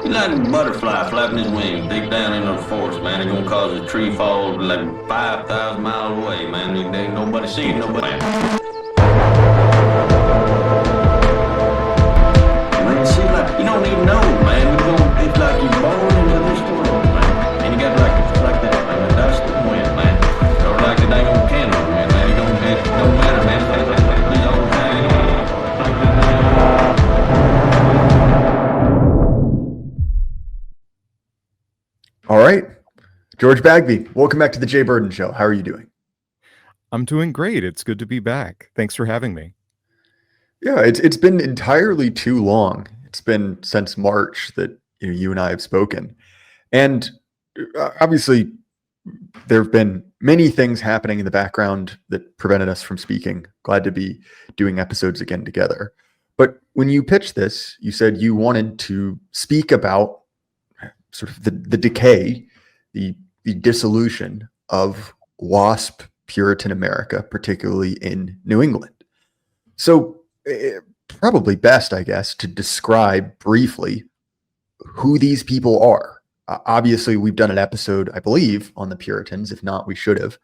He's like a butterfly flapping his wings deep down into the forest, man. It's gonna cause a tree fall like 5,000 miles away, man. There ain't nobody seeing nobody. Man, it seems like you don't even know, man. It's like you're born into this world, man. And you got like that, man. The dust and wind, man. Or like the dang old candle, man. It don't matter, man. It's all the time. All right. George Bagby, welcome back to the Jay Burden Show. How are you doing? I'm doing great. It's good to be back. Thanks for having me. Yeah, it's been entirely too long. It's been since March that you and I have spoken. And obviously, there have been many things happening in the background that prevented us from speaking. Glad to be doing episodes again together. But when you pitched this, you said you wanted to speak about sort of the decay, the dissolution of WASP Puritan America, particularly in New England. So probably best, I guess, to describe briefly who these people are. Obviously, we've done an episode, I believe, on the Puritans. If not, we should have,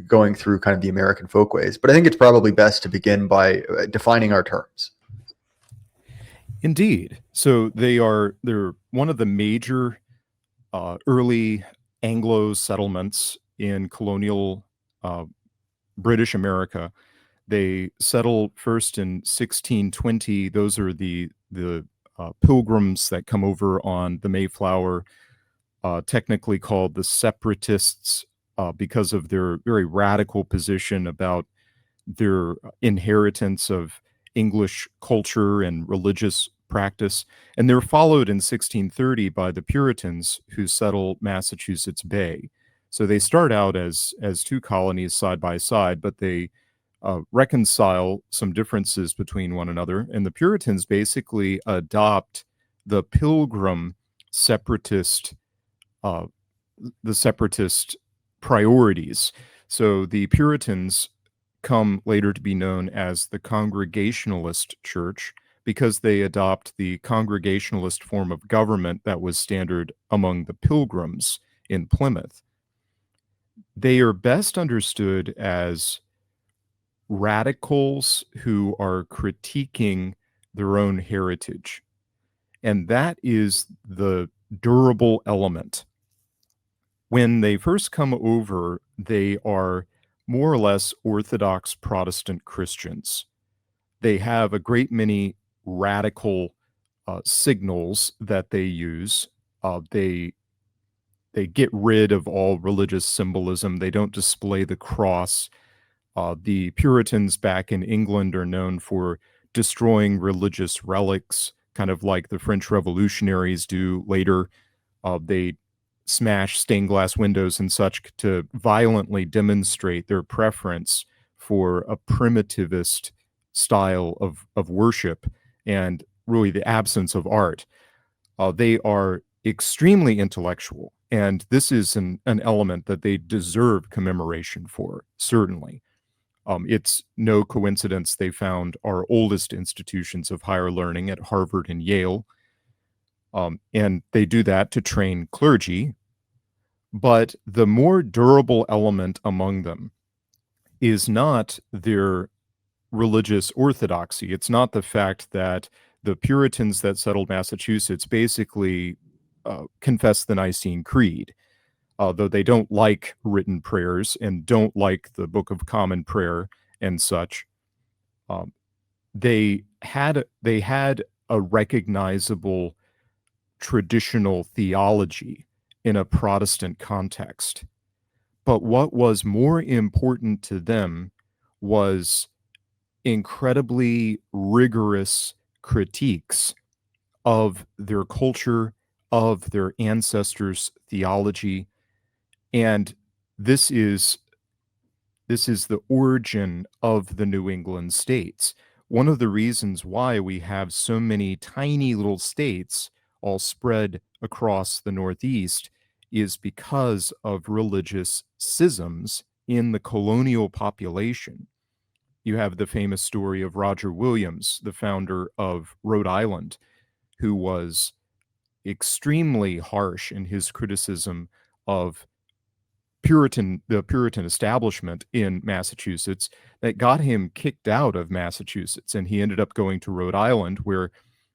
going through kind of the American folkways. But I think it's probably best to begin by defining our terms. Indeed. So they're one of the major early Anglo settlements in colonial British America. They settled first in 1620. Those are the pilgrims that come over on the Mayflower, technically called the Separatists because of their very radical position about their inheritance of English culture and religious practice. And they're followed in 1630 by the Puritans, who settle Massachusetts Bay. So they start out as two colonies side by side, but they reconcile some differences between one another. And the Puritans basically adopt the Pilgrim separatist, priorities. So the Puritans come later to be known as the Congregationalist Church because they adopt the Congregationalist form of government that was standard among the Pilgrims in Plymouth. They are best understood as radicals who are critiquing their own heritage. And that is the durable element. When they first come over, they are more or less Orthodox Protestant Christians. They have a great many radical signals that they use. They get rid of all religious symbolism. They don't display the cross. The Puritans back in England are known for destroying religious relics, kind of like the French revolutionaries do later. They smash stained glass windows and such to violently demonstrate their preference for a primitivist style of worship and really the absence of art. They are extremely intellectual, and this is an element that they deserve commemoration for, certainly. It's no coincidence they found our oldest institutions of higher learning at Harvard and Yale. And they do that to train clergy. But the more durable element among them is not their religious orthodoxy. It's not the fact that the Puritans that settled Massachusetts basically confess the Nicene Creed, though they don't like written prayers and don't like the Book of Common Prayer and such. They had a recognizable traditional theology in a Protestant context. But what was more important to them was incredibly rigorous critiques of their culture, of their ancestors' theology. And this is the origin of the New England states. One of the reasons why we have so many tiny little states all spread across the Northeast is because of religious schisms in the colonial population. You have the famous story of Roger Williams, the founder of Rhode Island, who was extremely harsh in his criticism of the Puritan establishment in Massachusetts that got him kicked out of Massachusetts. And he ended up going to Rhode Island, where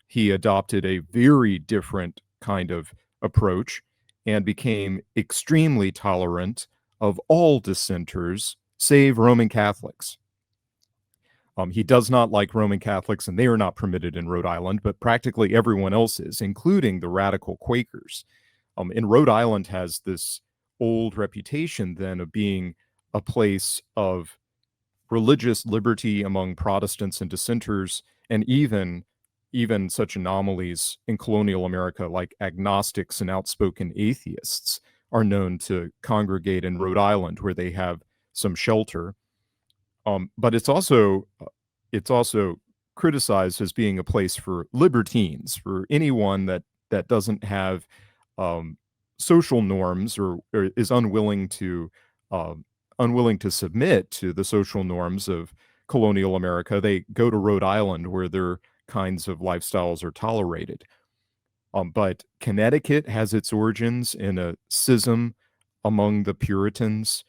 he adopted a very different kind of approach and became extremely tolerant of all dissenters, save Roman Catholics. He does not like Roman Catholics, and they are not permitted in Rhode Island, but practically everyone else is, including the radical Quakers. And Rhode Island has this old reputation then of being a place of religious liberty among Protestants and dissenters, and even such anomalies in colonial America like agnostics and outspoken atheists are known to congregate in Rhode Island, where they have some shelter. But it's also criticized as being a place for libertines, for anyone that doesn't have social norms or is unwilling to submit to the social norms of colonial America. They go to Rhode Island, where their kinds of lifestyles are tolerated. But Connecticut has its origins in a schism among the Puritans.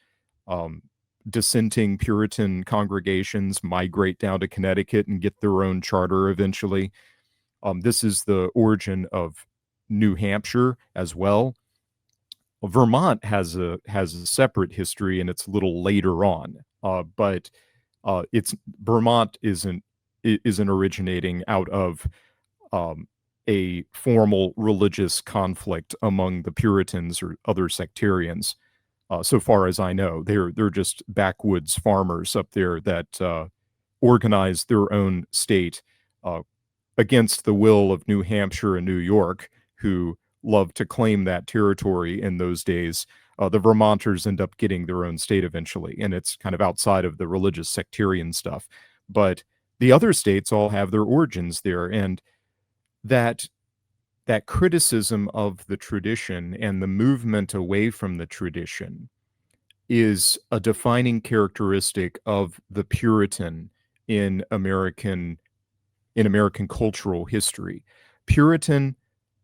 Dissenting Puritan congregations migrate down to Connecticut and get their own charter eventually. This is the origin of New Hampshire as well. Vermont has a separate history, and it's a little later on. But Vermont isn't originating out of a formal religious conflict among the Puritans or other sectarians. So far as I know, they're just backwoods farmers up there that organized their own state against the will of New Hampshire and New York, who loved to claim that territory in those days. The Vermonters end up getting their own state eventually, and it's kind of outside of the religious sectarian stuff. But the other states all have their origins there, and that criticism of the tradition and the movement away from the tradition is a defining characteristic of the Puritan in American cultural history. Puritan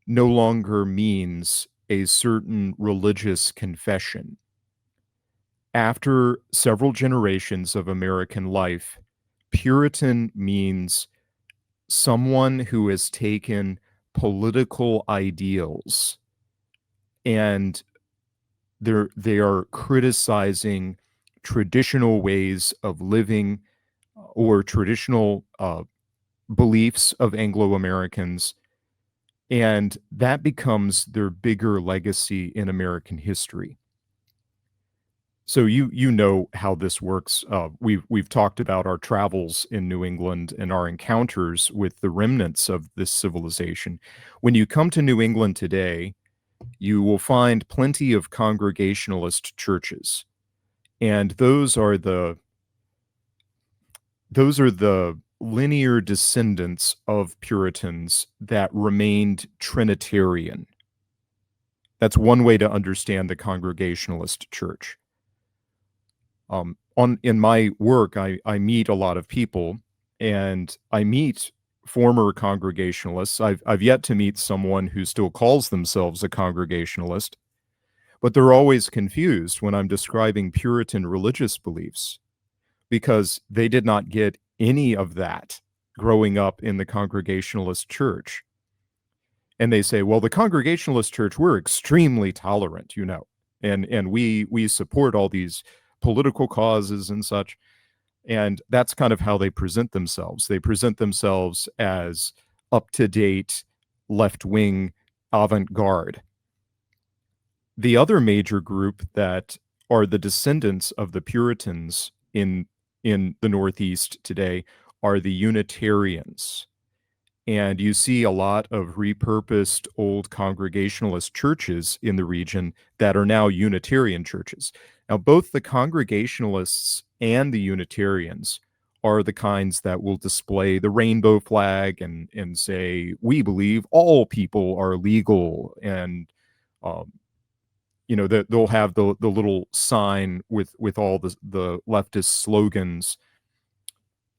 no longer means a certain religious confession. After several generations of American life, Puritan means someone who has taken political ideals and they are criticizing traditional ways of living or traditional beliefs of Anglo-Americans, and that becomes their bigger legacy in American history. So you know how this works. We've talked about our travels in New England and our encounters with the remnants of this civilization. When you come to New England today, you will find plenty of Congregationalist churches, and those are the linear descendants of Puritans that remained Trinitarian. That's one way to understand the Congregationalist church. In my work, I meet a lot of people, and I meet former Congregationalists. I've yet to meet someone who still calls themselves a Congregationalist, but they're always confused when I'm describing Puritan religious beliefs, because they did not get any of that growing up in the Congregationalist church. And they say, well, the Congregationalist church, we're extremely tolerant, and we support all these political causes and such. And that's kind of how they present themselves. They present themselves as up-to-date, left-wing, avant-garde. The other major group that are the descendants of the Puritans in the Northeast today are the Unitarians. And you see a lot of repurposed old Congregationalist churches in the region that are now Unitarian churches. Now, both the Congregationalists and the Unitarians are the kinds that will display the rainbow flag and say, we believe all people are legal. And, they'll have the little sign with all the leftist slogans.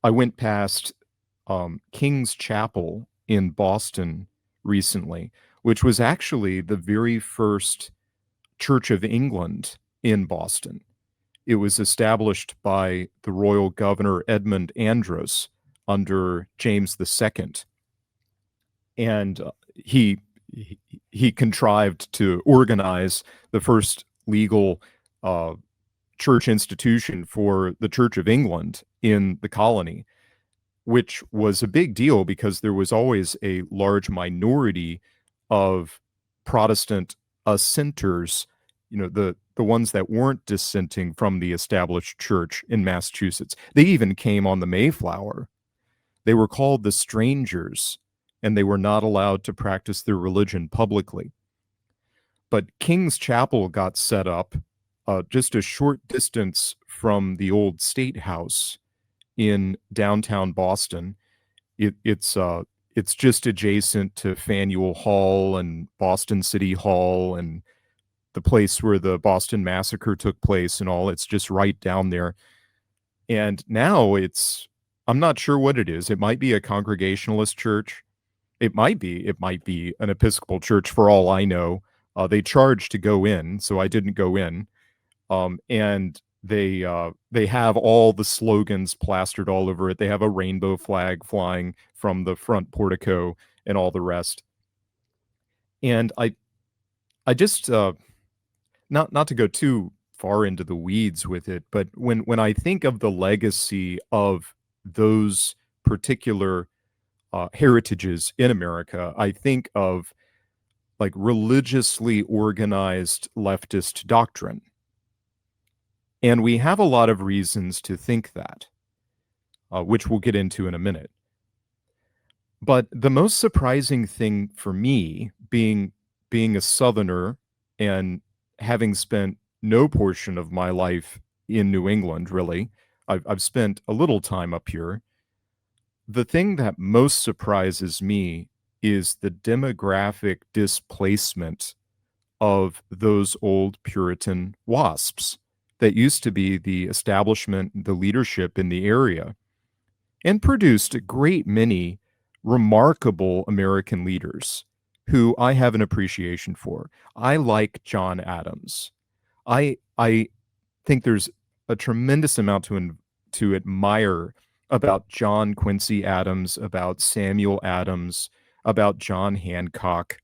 I went past King's Chapel in Boston recently, which was actually the very first Church of England in Boston. It was established by the royal governor Edmund Andros under James II, and he contrived to organize the first legal church institution for the Church of England in the colony, which was a big deal because there was always a large minority of Protestant assenters, the ones that weren't dissenting from the established church in Massachusetts. They even came on the Mayflower. They were called the strangers, and they were not allowed to practice their religion publicly. But King's Chapel got set up just a short distance from the old State House in downtown Boston. It's just adjacent to Faneuil Hall and Boston City Hall and the place where the Boston Massacre took place and all. It's just right down there. And now I'm not sure what it is. It might be a Congregationalist church. It might be an Episcopal church for all I know. They charge to go in, so I didn't go in. And they have all the slogans plastered all over it. They have a rainbow flag flying from the front portico and all the rest. And I just not to go too far into the weeds with it, but when I think of the legacy of those particular heritages in America, I think of like religiously organized leftist doctrine. And we have a lot of reasons to think that, which we'll get into in a minute. But the most surprising thing for me, being a Southerner and having spent no portion of my life in New England, really, I've spent a little time up here. The thing that most surprises me is the demographic displacement of those old Puritan WASPs that used to be the establishment, the leadership in the area, and produced a great many remarkable American leaders who I have an appreciation for. I like John Adams. I think there's a tremendous amount to admire about John Quincy Adams, about Samuel Adams, about John Hancock.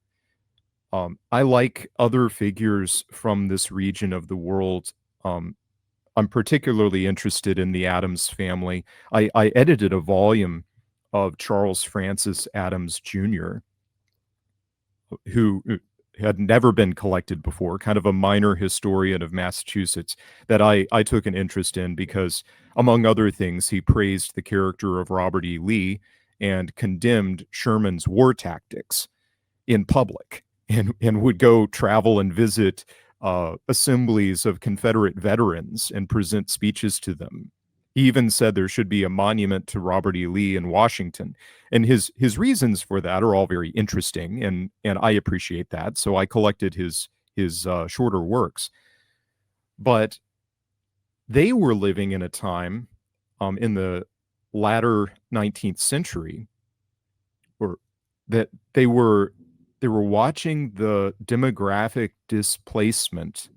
I like other figures from this region of the world. I'm particularly interested in the Adams family. I edited a volume of Charles Francis Adams Jr., who had never been collected before, kind of a minor historian of Massachusetts that I took an interest in because, among other things, he praised the character of Robert E. Lee and condemned Sherman's war tactics in public and would go travel and visit assemblies of Confederate veterans and present speeches to them. He even said there should be a monument to Robert E. Lee in Washington. And his reasons for that are all very interesting, and I appreciate that. So I collected his shorter works. But they were living in a time in the latter 19th century or that they were watching the demographic displacement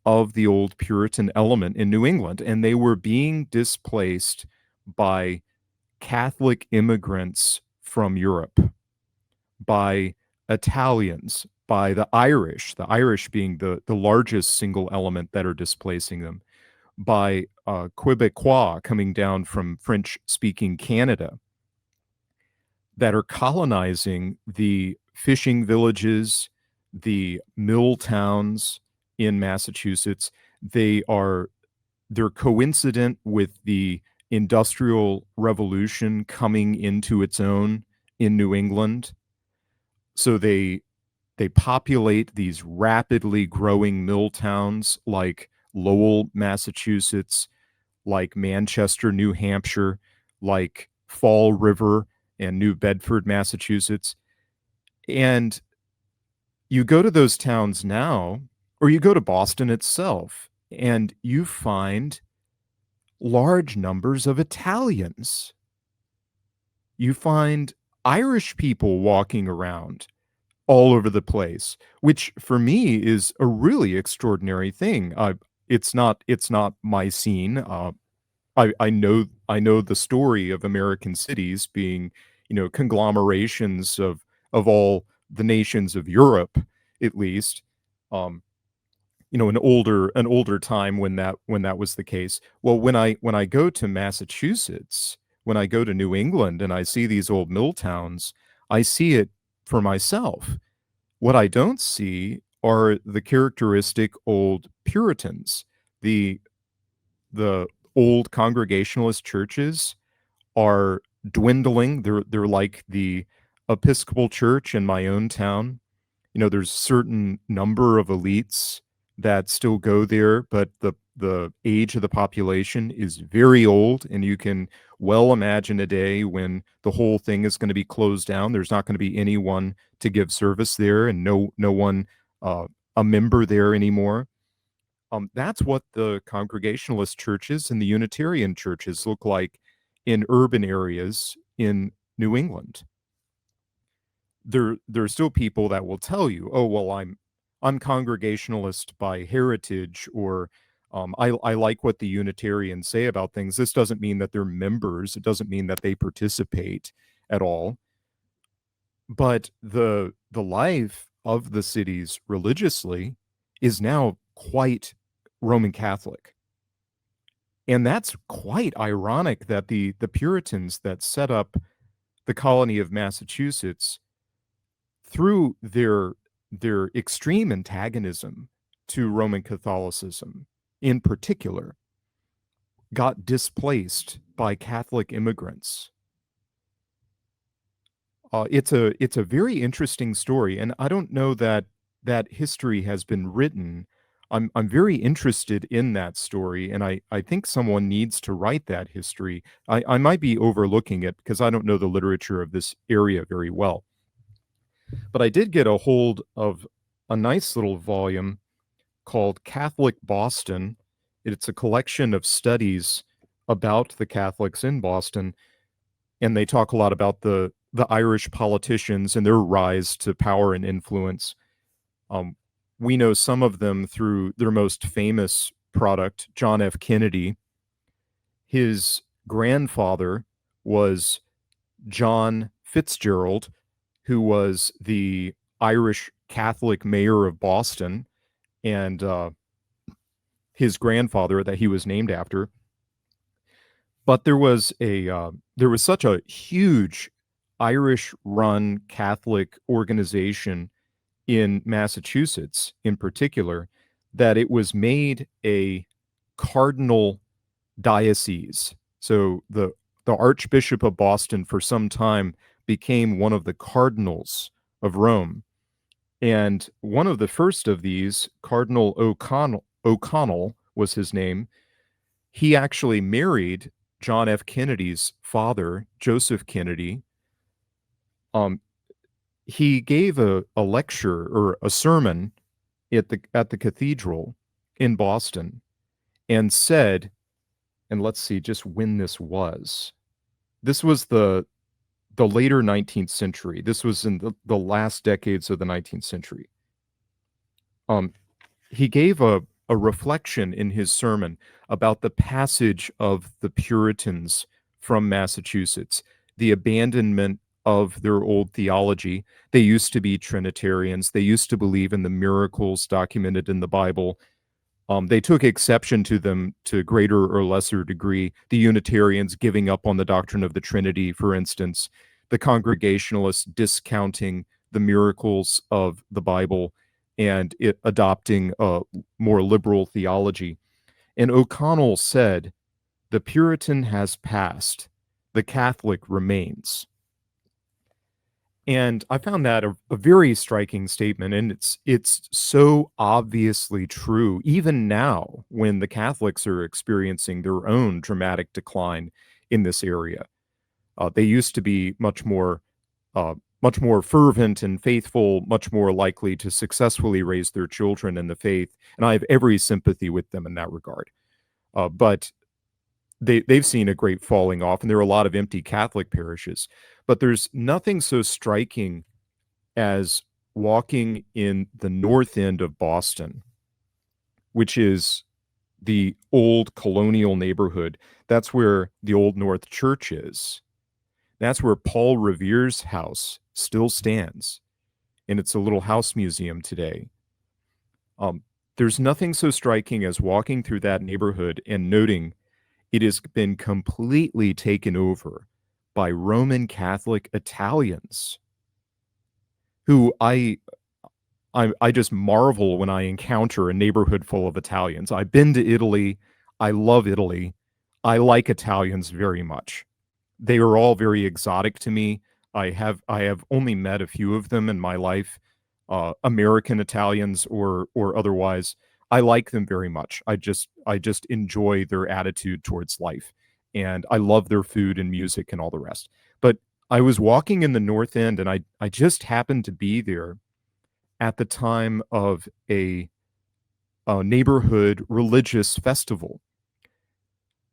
of the old Puritan element in New England, and they were being displaced by Catholic immigrants from Europe, by Italians, by the Irish being the largest single element that are displacing them, by Quebecois coming down from French-speaking Canada that are colonizing the fishing villages, the mill towns in Massachusetts. They're coincident with the Industrial Revolution coming into its own in New England. So they populate these rapidly growing mill towns like Lowell, Massachusetts, like Manchester, New Hampshire, like Fall River and New Bedford, Massachusetts. And you go to those towns now, or you go to Boston itself, and you find large numbers of Italians. You find Irish people walking around. all over the place, which for me is a really extraordinary thing. It's not my scene. I know the story of American cities being, conglomerations of all the nations of Europe, at least. Um, an older time when that was the case. Well, when I go to Massachusetts, when I go to New England and I see these old mill towns, I see it for myself. What I don't see are the characteristic old Puritans, the the old Congregationalist churches are dwindling. They're like the Episcopal Church in my own town. There's a certain number of elites that still go there, but the age of the population is very old, and you can well imagine a day when the whole thing is going to be closed down. There's not going to be anyone to give service there, and no one a member there anymore. That's what the Congregationalist churches and the Unitarian churches look like in urban areas in New England. There are still people that will tell you, "Oh, well, I'm Congregationalist by heritage," or I like what the Unitarians say about things. This doesn't mean that they're members. It doesn't mean that they participate at all. But the life of the cities religiously is now quite Roman Catholic. And that's quite ironic that the Puritans that set up the colony of Massachusetts, through their extreme antagonism to Roman Catholicism in particular, got displaced by Catholic immigrants. It's a very interesting story, and I don't know that that history has been written. I'm very interested in that story, and I think someone needs to write that history. I might be overlooking it because I don't know the literature of this area very well. But I did get a hold of a nice little volume called Catholic Boston. It's a collection of studies about the Catholics in Boston, and they talk a lot about the Irish politicians and their rise to power and influence. Um, we know some of them through their most famous product, John F. Kennedy. His grandfather was John Fitzgerald, who was the Irish Catholic mayor of Boston, and his grandfather that he was named after. But there was such a huge Irish-run Catholic organization in Massachusetts, in particular, that it was made a cardinal diocese. So the Archbishop of Boston for some time became one of the cardinals of Rome. And one of the first of these, Cardinal O'Connell was his name. He actually married John F. Kennedy's father, Joseph Kennedy. He gave a lecture or a sermon at the cathedral in Boston and said, and let's see just when this was. This was the later 19th century. This was in the last decades of the 19th century. He gave a reflection in his sermon about the passage of the Puritans from Massachusetts, the abandonment of their old theology. They used to be Trinitarians. They used to believe in the miracles documented in the Bible. They took exception to them to greater or lesser degree. The Unitarians giving up on the doctrine of the Trinity, for instance, the Congregationalists discounting the miracles of the Bible and adopting a more liberal theology. And O'Connell said, "The Puritan has passed, the Catholic remains." And I found that a very striking statement, and it's so obviously true, even now when the Catholics are experiencing their own dramatic decline in this area. They used to be much more fervent and faithful, much more likely to successfully raise their children in the faith, and I have every sympathy with them in that regard. But they've seen a great falling off, and there are a lot of empty Catholic parishes. But there's nothing so striking as walking in the north end of Boston, which is the old colonial neighborhood. That's where the Old North Church is. That's where Paul Revere's house still stands, and it's a little house museum today. There's nothing so striking as walking through that neighborhood and noting it has been completely taken over by Roman Catholic Italians, who I just marvel when I encounter a neighborhood full of Italians. I've been to Italy. I love Italy. I like Italians very much. They are all very exotic to me. I have only met a few of them in my life, American Italians or otherwise. I like them very much. I just enjoy their attitude towards life, and I love their food and music and all the rest. But I was walking in the North End, and I just happened to be there at the time of a neighborhood religious festival.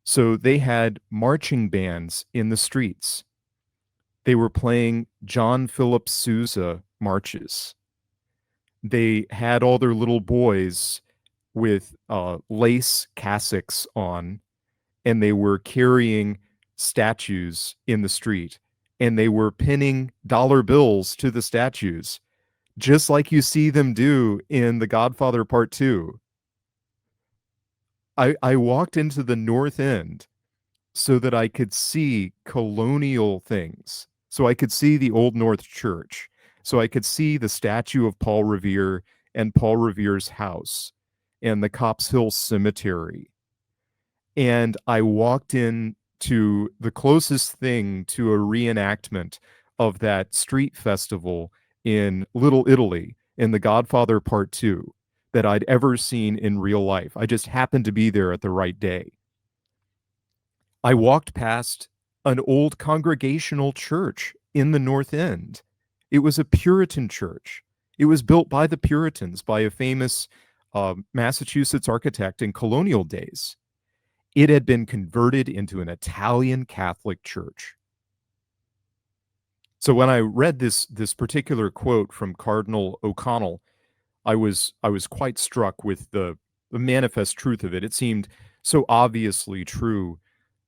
So they had marching bands in the streets. They were playing John Philip Sousa marches. They had all their little boys with lace cassocks on, and they were carrying statues in the street, and they were pinning dollar bills to the statues, just like you see them do in The Godfather Part 2. I walked into the North End so that I could see colonial things. So I could see the Old North Church. So I could see the statue of Paul Revere and Paul Revere's house and the Cops Hill Cemetery. And I walked in to the closest thing to a reenactment of that street festival in Little Italy in The Godfather Part 2 that I'd ever seen in real life. I just happened to be there at the right day. I walked past an old congregational church in the North End. It was a Puritan church. It was built by the Puritans, by a famous Massachusetts architect in colonial days. It had been converted into an Italian Catholic church. So when I read this particular quote from Cardinal O'Connell, I was quite struck with the manifest truth of it. It seemed so obviously true,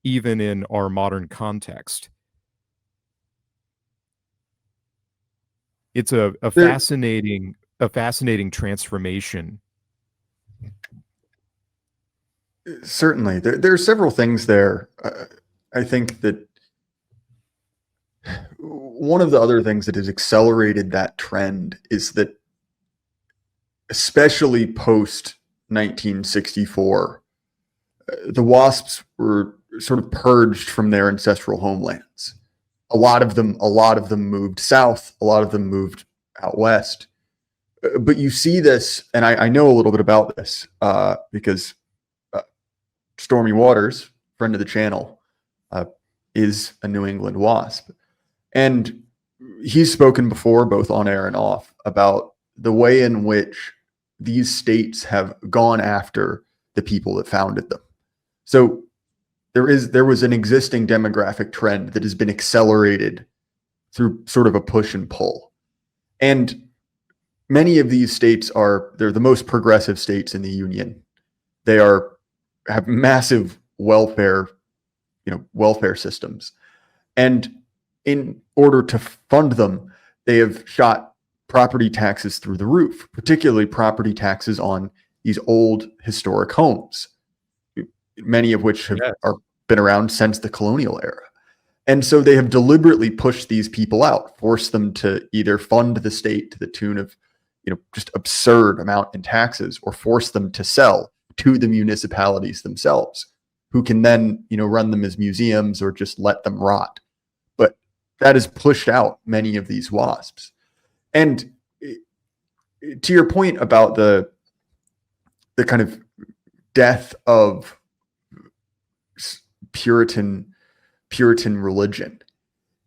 even in our modern context. It's a fascinating transformation. Certainly, there are several things there. I think that one of the other things that has accelerated that trend is that, especially post 1964, the WASPs were sort of purged from their ancestral homelands. A lot of them moved south. A lot of them moved out west. But you see this, and I know a little bit about this because Stormy Waters, friend of the channel, is a New England WASP. And he's spoken before, both on air and off, about the way in which these states have gone after the people that founded them. So there was an existing demographic trend that has been accelerated through sort of a push and pull. And many of these states they're the most progressive states in the Union. They have massive welfare systems. And in order to fund them, they have shot property taxes through the roof, particularly property taxes on these old historic homes, many of which have been around since the colonial era. And so they have deliberately pushed these people out, forced them to either fund the state to the tune of, just absurd amount in taxes, or force them to sell to the municipalities themselves, who can then, run them as museums or just let them rot. But that has pushed out many of these WASPs. And to your point about the kind of death of Puritan religion,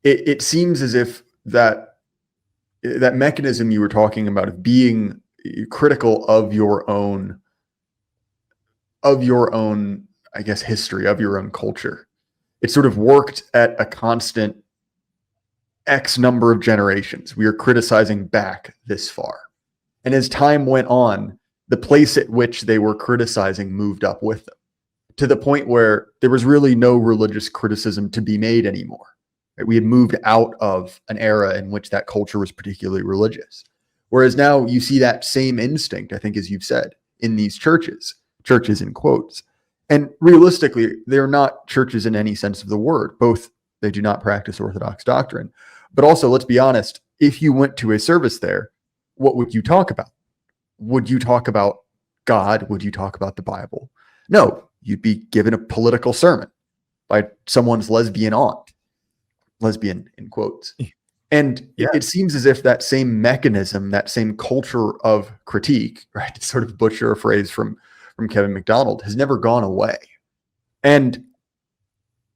it seems as if that mechanism you were talking about of being critical of your own, I guess, history, of your own culture, it sort of worked at a constant X number of generations. We are criticizing back this far. And as time went on, the place at which they were criticizing moved up with them, to the point where there was really no religious criticism to be made anymore. Right? We had moved out of an era in which that culture was particularly religious. Whereas now you see that same instinct, I think, as you've said, in these churches in quotes. And realistically, they're not churches in any sense of the word. Both, they do not practice Orthodox doctrine. But also, let's be honest, if you went to a service there, what would you talk about? Would you talk about God? Would you talk about the Bible? No, you'd be given a political sermon by someone's lesbian aunt, lesbian in quotes. And it seems as if that same mechanism, that same culture of critique, right, to sort of butcher a phrase from Kevin MacDonald, has never gone away. And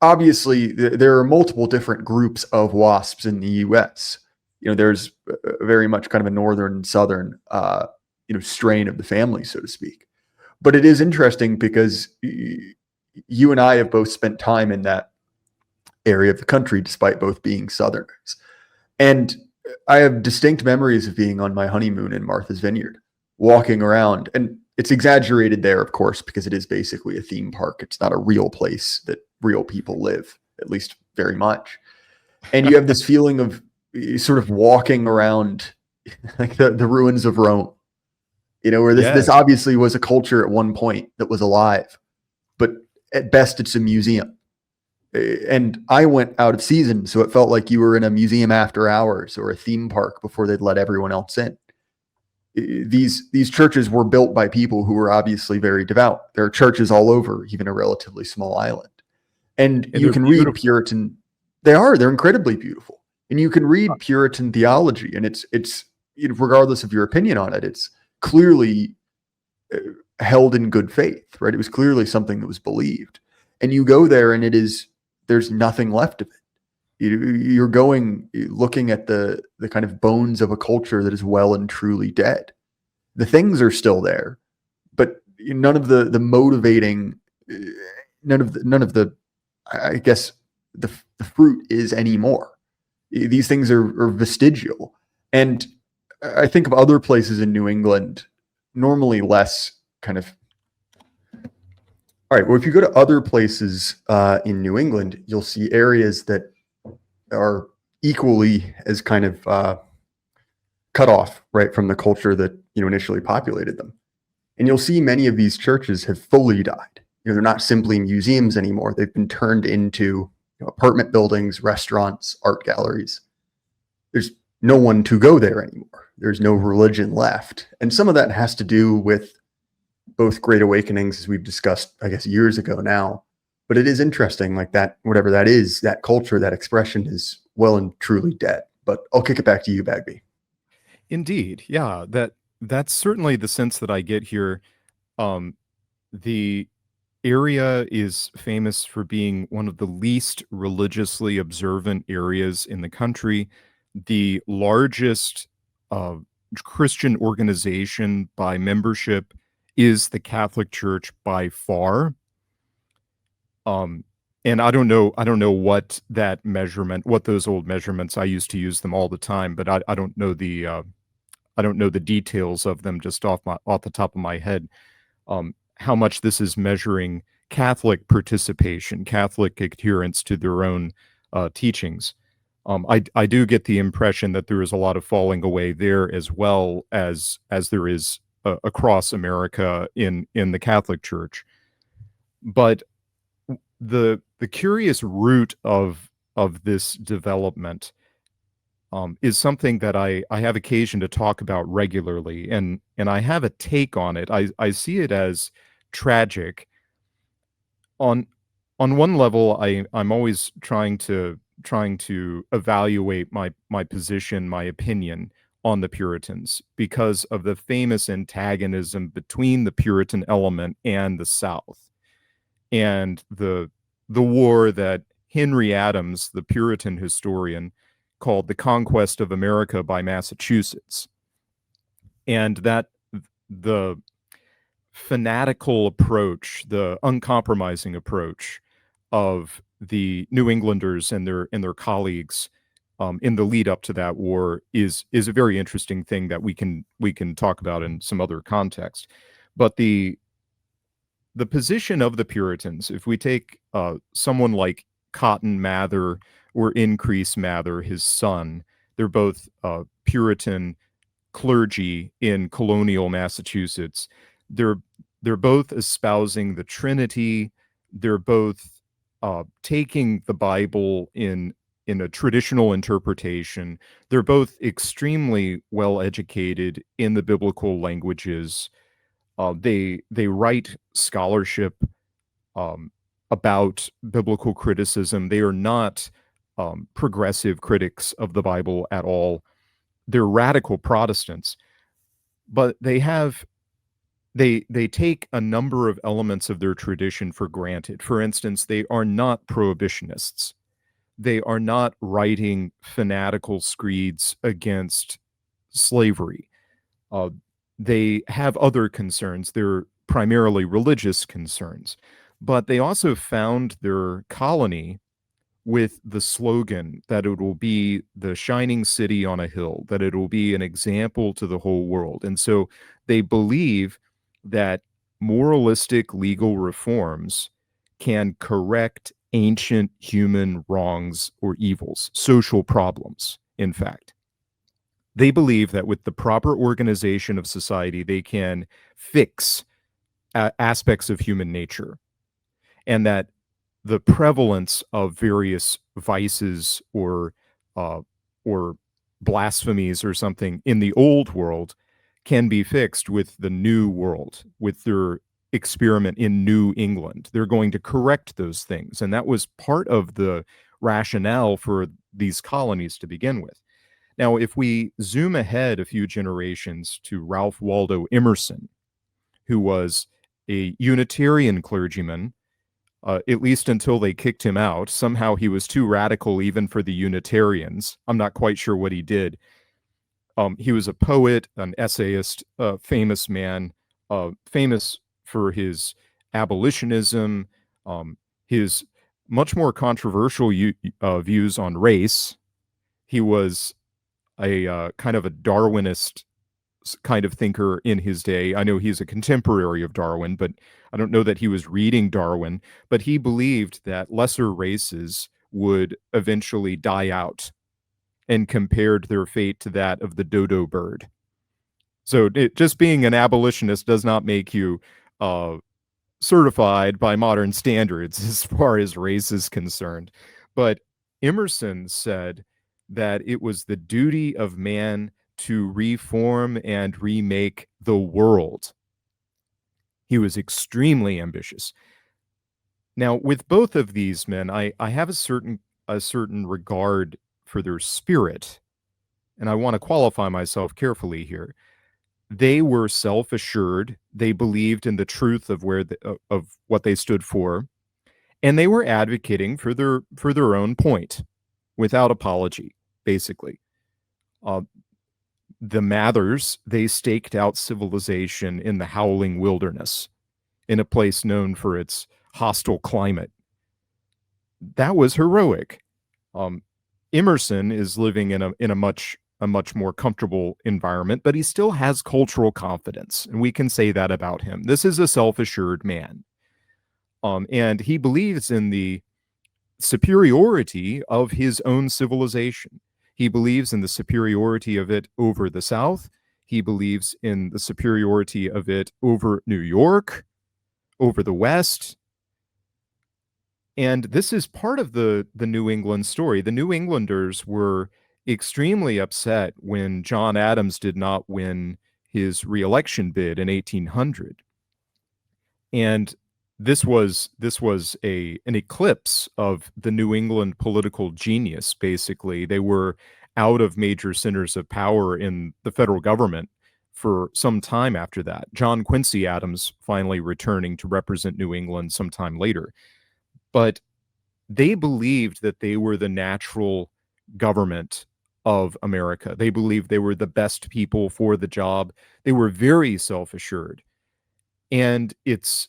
obviously, there are multiple different groups of WASPs in the U.S. There's very much kind of a northern and southern, strain of the family, so to speak. But it is interesting because you and I have both spent time in that area of the country, despite both being Southerners. And I have distinct memories of being on my honeymoon in Martha's Vineyard, walking around. And it's exaggerated there, of course, because it is basically a theme park. It's not a real place that real people live, at least very much. And you have this feeling of sort of walking around like the ruins of Rome, where this obviously was a culture at one point that was alive, but at best it's a museum. And I went out of season, so it felt like you were in a museum after hours or a theme park before they'd let everyone else in. These churches were built by people who were obviously very devout. There are churches all over, even a relatively small island. And you can read Puritan. They're incredibly beautiful. And you can read Puritan theology, and it's regardless of your opinion on it, it's clearly held in good faith, right? It was clearly something that was believed. And you go there, and there's nothing left of it. You're looking at the kind of bones of a culture that is well and truly dead. The things are still there, but none of the motivating, none of the I guess the fruit is anymore. These things are vestigial. And I think of other places in New England, normally less kind of. All right. Well, if you go to other places in New England, you'll see areas that are equally as kind of cut off, right, from the culture that initially populated them. And you'll see many of these churches have fully died. They're not simply museums anymore. They've been turned into apartment buildings, restaurants, art galleries. There's no one to go there anymore. There's no religion left. And some of that has to do with both Great Awakenings, as we've discussed, I guess, years ago now. But it is interesting, like that, whatever that is, that culture, that expression is well and truly dead. But I'll kick it back to you, Bagby. Indeed. Yeah, that's certainly the sense that I get here. The area is famous for being one of the least religiously observant areas in the country. The largest Christian organization by membership is the Catholic Church by far. And I don't know what that measurement, what those old measurements, I used to use them all the time, but I don't know the details of them just off the top of my head. How much this is measuring Catholic participation, Catholic adherence to their own teachings. I do get the impression that there is a lot of falling away there, as well as there is across America in the Catholic Church. But the curious root of this development is something that I have occasion to talk about regularly, and I have a take on it. I see it as tragic. On one level, I'm always trying to evaluate my position, my opinion on the Puritans, because of the famous antagonism between the Puritan element and the South, and the war that Henry Adams, the Puritan historian, called the conquest of America by Massachusetts, and that the fanatical approach, the uncompromising approach of the New Englanders and their colleagues in the lead up to that war is a very interesting thing that we can talk about in some other context. But the position of the Puritans, if we take someone like Cotton Mather or Increase Mather, his son, they're both Puritan clergy in colonial Massachusetts. They're both espousing the Trinity. They're both taking the Bible in a traditional interpretation. They're both extremely well educated in the biblical languages. They write scholarship about biblical criticism. They are not progressive critics of the Bible at all. They're radical Protestants, but they take a number of elements of their tradition for granted. For instance, they are not prohibitionists. They are not writing fanatical screeds against slavery. They have other concerns. They're primarily religious concerns, but they also found their colony with the slogan that it will be the shining city on a hill, that it will be an example to the whole world. And so they believe that moralistic legal reforms can correct ancient human wrongs or evils, social problems, in fact. They believe that with the proper organization of society, they can fix aspects of human nature, and that the prevalence of various vices uh, or blasphemies or something in the old world can be fixed with the new world, with their experiment in New England. They're going to correct those things, and that was part of the rationale for these colonies to begin with. Now, if we zoom ahead a few generations to Ralph Waldo Emerson, who was a Unitarian clergyman, at least until they kicked him out. Somehow he was too radical even for the Unitarians. I'm not quite sure what he did. He was a poet, an essayist, a famous man, famous for his abolitionism, his much more controversial views on race. He was a kind of a Darwinist kind of thinker in his day. I know he's a contemporary of Darwin, but I don't know that he was reading Darwin, but he believed that lesser races would eventually die out and compared their fate to that of the dodo bird. So just being an abolitionist does not make you certified by modern standards as far as race is concerned. But Emerson said that it was the duty of man to reform and remake the world. He was extremely ambitious. Now, with both of these men, I have a certain regard for their spirit, and I want to qualify myself carefully here. They were self-assured. They believed in the truth of of what they stood for, and they were advocating for their own point without apology, basically. The Mathers, they staked out civilization in the howling wilderness, in a place known for its hostile climate. That was heroic. Emerson is living in a much more comfortable environment, but he still has cultural confidence, and we can say that about him. This is a self-assured man, and he believes in the superiority of his own civilization. He believes in the superiority of it over the South. He believes in the superiority of it over New York, over the West. And this is part of the New England story. The New Englanders were extremely upset when John Adams did not win his reelection bid in 1800. And this was an eclipse of the New England political genius, basically. They were out of major centers of power in the federal government for some time after that. John Quincy Adams finally returning to represent New England sometime later. But they believed that they were the natural government of America. They believed they were the best people for the job. They were very self-assured. And it's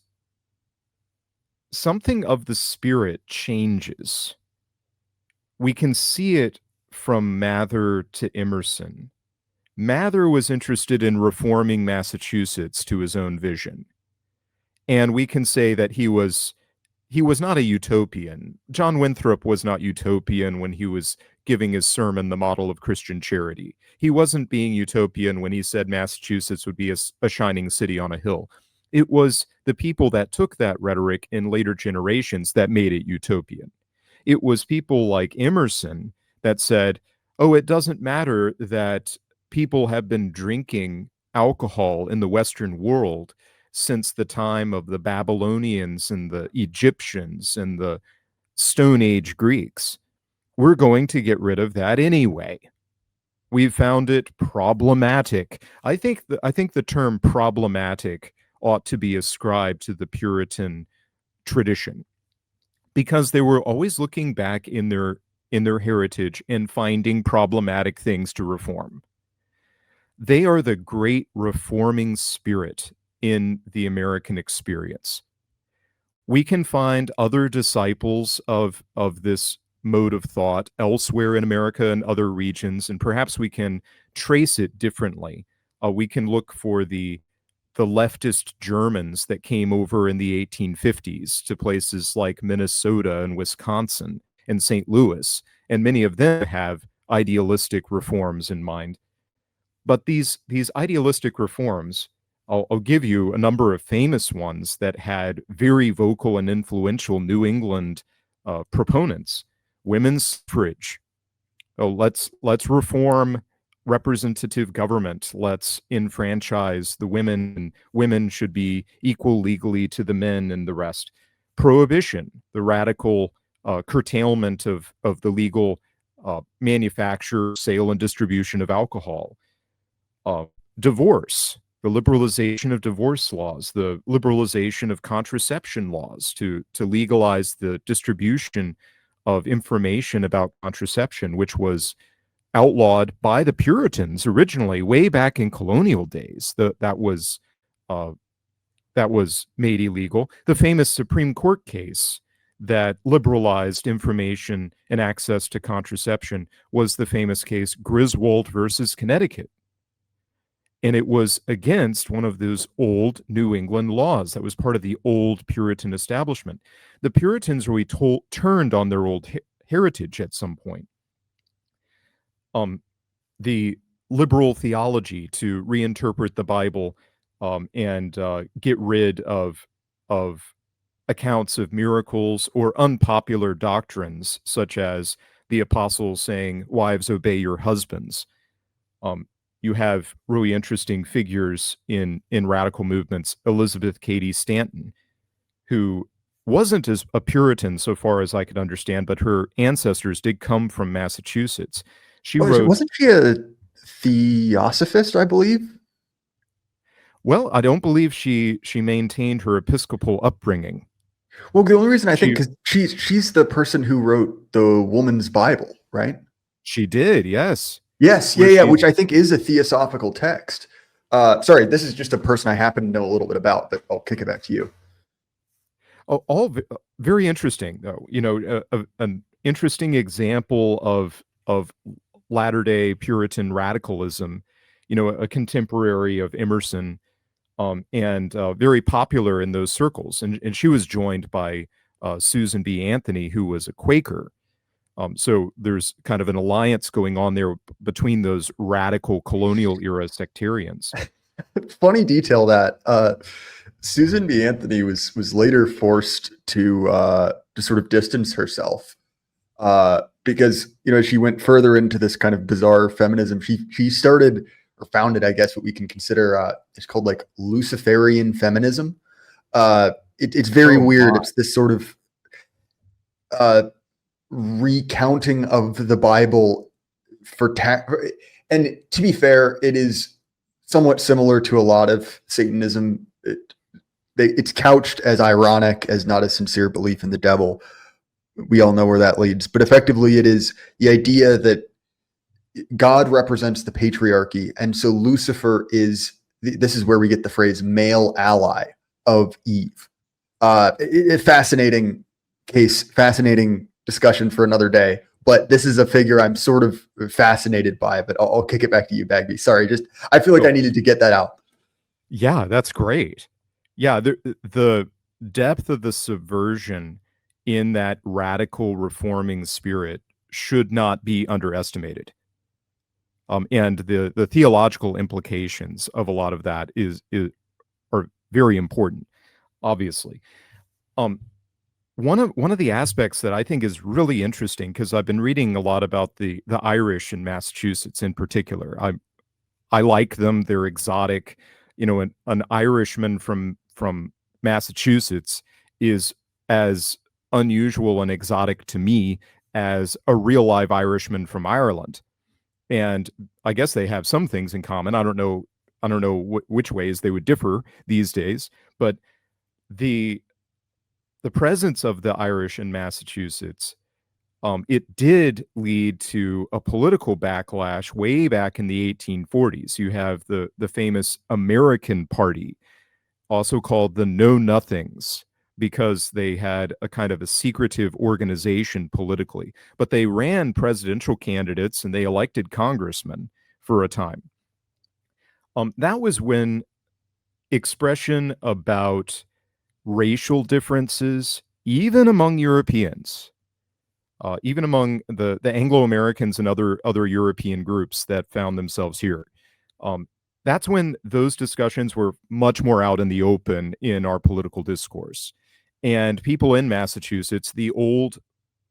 something of the spirit changes. We can see it from Mather to Emerson. Mather was interested in reforming Massachusetts to his own vision. And we can say that he was not a utopian. John Winthrop was not utopian when he was giving his sermon, The Model of Christian Charity. He wasn't being utopian when he said Massachusetts would be a shining city on a hill. It was the people that took that rhetoric in later generations that made it utopian. It was people like Emerson that said, oh, it doesn't matter that people have been drinking alcohol in the Western world since the time of the Babylonians and the Egyptians and the Stone Age Greeks. We're going to get rid of that anyway. We've found it problematic. I think the term problematic ought to be ascribed to the Puritan tradition, because they were always looking back in their heritage and finding problematic things to reform. They are the great reforming spirit in the American experience. We can find other disciples of this mode of thought elsewhere in America and other regions, and perhaps we can trace it differently. We can look for the leftist Germans that came over in the 1850s to places like Minnesota and Wisconsin and St. Louis, and many of them have idealistic reforms in mind. But these idealistic reforms, I'll give you a number of famous ones that had very vocal and influential New England proponents. Women's suffrage. Oh, let's reform representative government. Let's enfranchise the women, and women should be equal legally to the men and the rest. Prohibition, the radical curtailment of the legal manufacture, sale, and distribution of alcohol. Divorce, the liberalization of divorce laws, the liberalization of contraception laws to legalize the distribution of information about contraception, which was outlawed by the Puritans originally, way back in colonial days. That was made illegal. The famous Supreme Court case that liberalized information and access to contraception was the famous case Griswold versus Connecticut. And it was against one of those old New England laws that was part of the old Puritan establishment. The Puritans really turned on their old heritage at some point. The liberal theology to reinterpret the Bible and get rid of accounts of miracles or unpopular doctrines, such as the apostles saying, "Wives, obey your husbands." You have really interesting figures in radical movements. Elizabeth Cady Stanton, who wasn't as a Puritan so far as I could understand, but her ancestors did come from Massachusetts. She wrote. Wasn't she a theosophist, I believe? Well, I don't believe she maintained her Episcopal upbringing. Well, the only reason I think, because she's the person who wrote the Woman's Bible, right? She did, yes. Yes, yeah, which I think is a theosophical text. Sorry, this is just a person I happen to know a little bit about, but I'll kick it back to you. Oh, all very interesting, though. You know, an interesting example of latter-day Puritan radicalism. You know, a contemporary of Emerson, and very popular in those circles. And she was joined by Susan B. Anthony, who was a Quaker. So there's kind of an alliance going on there between those radical colonial era sectarians. Funny detail that Susan B. Anthony was later forced to sort of distance herself because, you know, she went further into this kind of bizarre feminism. She started or founded, I guess, what we can consider it's called like Luciferian feminism. It's very weird. It's this sort of recounting of the Bible and to be fair, it is somewhat similar to a lot of Satanism. It's couched as ironic, as not a sincere belief in the devil. We all know where that leads, but effectively it is the idea that God represents the patriarchy, and so Lucifer this is where we get the phrase male ally of Eve. Fascinating case, fascinating discussion for another day. but this is a figure I'm sort of fascinated by. But I'll kick it back to you, Bagby. Sorry, just I feel like I needed to get that out. Yeah, that's great. Yeah, the depth of the subversion in that radical reforming spirit should not be underestimated. And the theological implications of a lot of that are very important, obviously. One of the aspects that I think is really interesting, because I've been reading a lot about the Irish in Massachusetts in particular. I like them; they're exotic. You know, an Irishman from Massachusetts is as unusual and exotic to me as a real live Irishman from Ireland. And I guess they have some things in common. I don't know which ways they would differ these days, but the presence of the Irish in Massachusetts, it did lead to a political backlash way back in the 1840s. You have the famous American Party, also called the Know Nothings, because they had a kind of a secretive organization politically. But they ran presidential candidates and they elected congressmen for a time. That was when expression about racial differences, even among Europeans, even among the Anglo-Americans and other European groups that found themselves here. That's when those discussions were much more out in the open in our political discourse. And people in Massachusetts, the old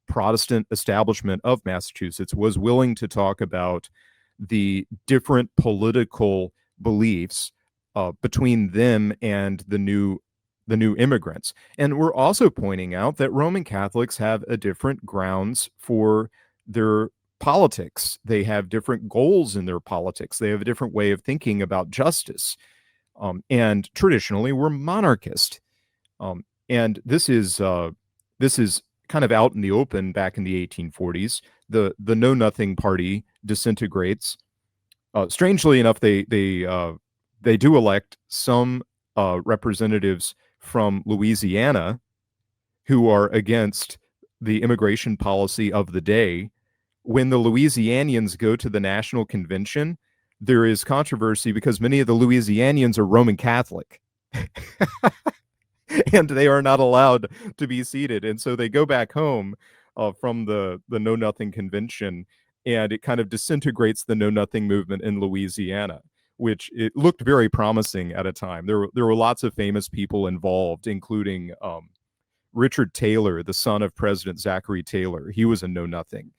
Protestant establishment of Massachusetts, was willing to talk about the different political beliefs between them and the new immigrants. And we're also pointing out that Roman Catholics have a different grounds for their politics. They have different goals in their politics. They have a different way of thinking about justice. And traditionally, we're monarchist. And this is kind of out in the open back in the 1840s. The Know Nothing Party disintegrates. Strangely enough, they do elect some representatives from Louisiana who are against the immigration policy of the day. When the Louisianians go to the National Convention, there is controversy because many of the Louisianians are Roman Catholic. And they are not allowed to be seated. And so they go back home from the Know Nothing Convention, and it kind of disintegrates the Know Nothing movement in Louisiana, which it looked very promising at a time. There were lots of famous people involved, including Richard Taylor, the son of President Zachary Taylor. He was a Know Nothing.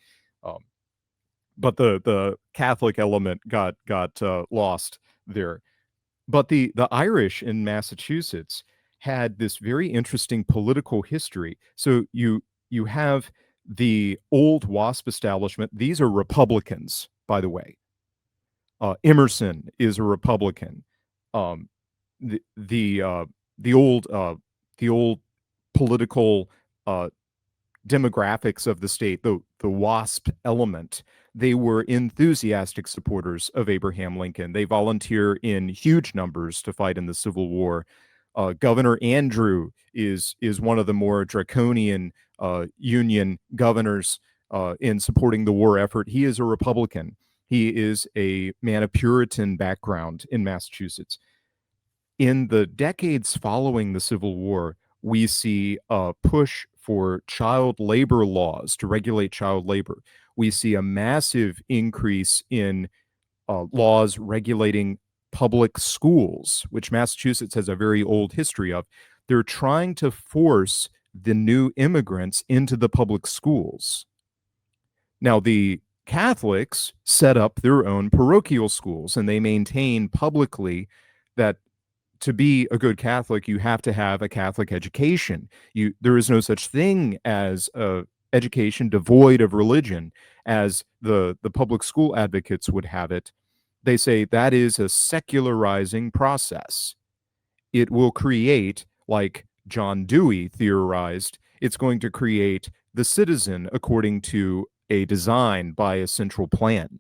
But the Catholic element got lost there. But the Irish in Massachusetts had this very interesting political history. So you have the old WASP establishment. These are Republicans, by the way. Emerson is a Republican. The old political demographics of the state, the WASP element, they were enthusiastic supporters of Abraham Lincoln. They volunteer in huge numbers to fight in the Civil War. Governor Andrew is one of the more draconian Union governors in supporting the war effort. He is a Republican. He is a man of Puritan background in Massachusetts. In the decades following the Civil War, we see a push for child labor laws to regulate child labor. We see a massive increase in laws regulating public schools, which Massachusetts has a very old history of. They're trying to force the new immigrants into the public schools. Now, the Catholics set up their own parochial schools, and they maintain publicly that to be a good Catholic, you have to have a Catholic education. There is no such thing as a education devoid of religion, as the public school advocates would have it. They say that is a secularizing process. It will create, like John Dewey theorized, it's going to create the citizen according to a design by a central plan.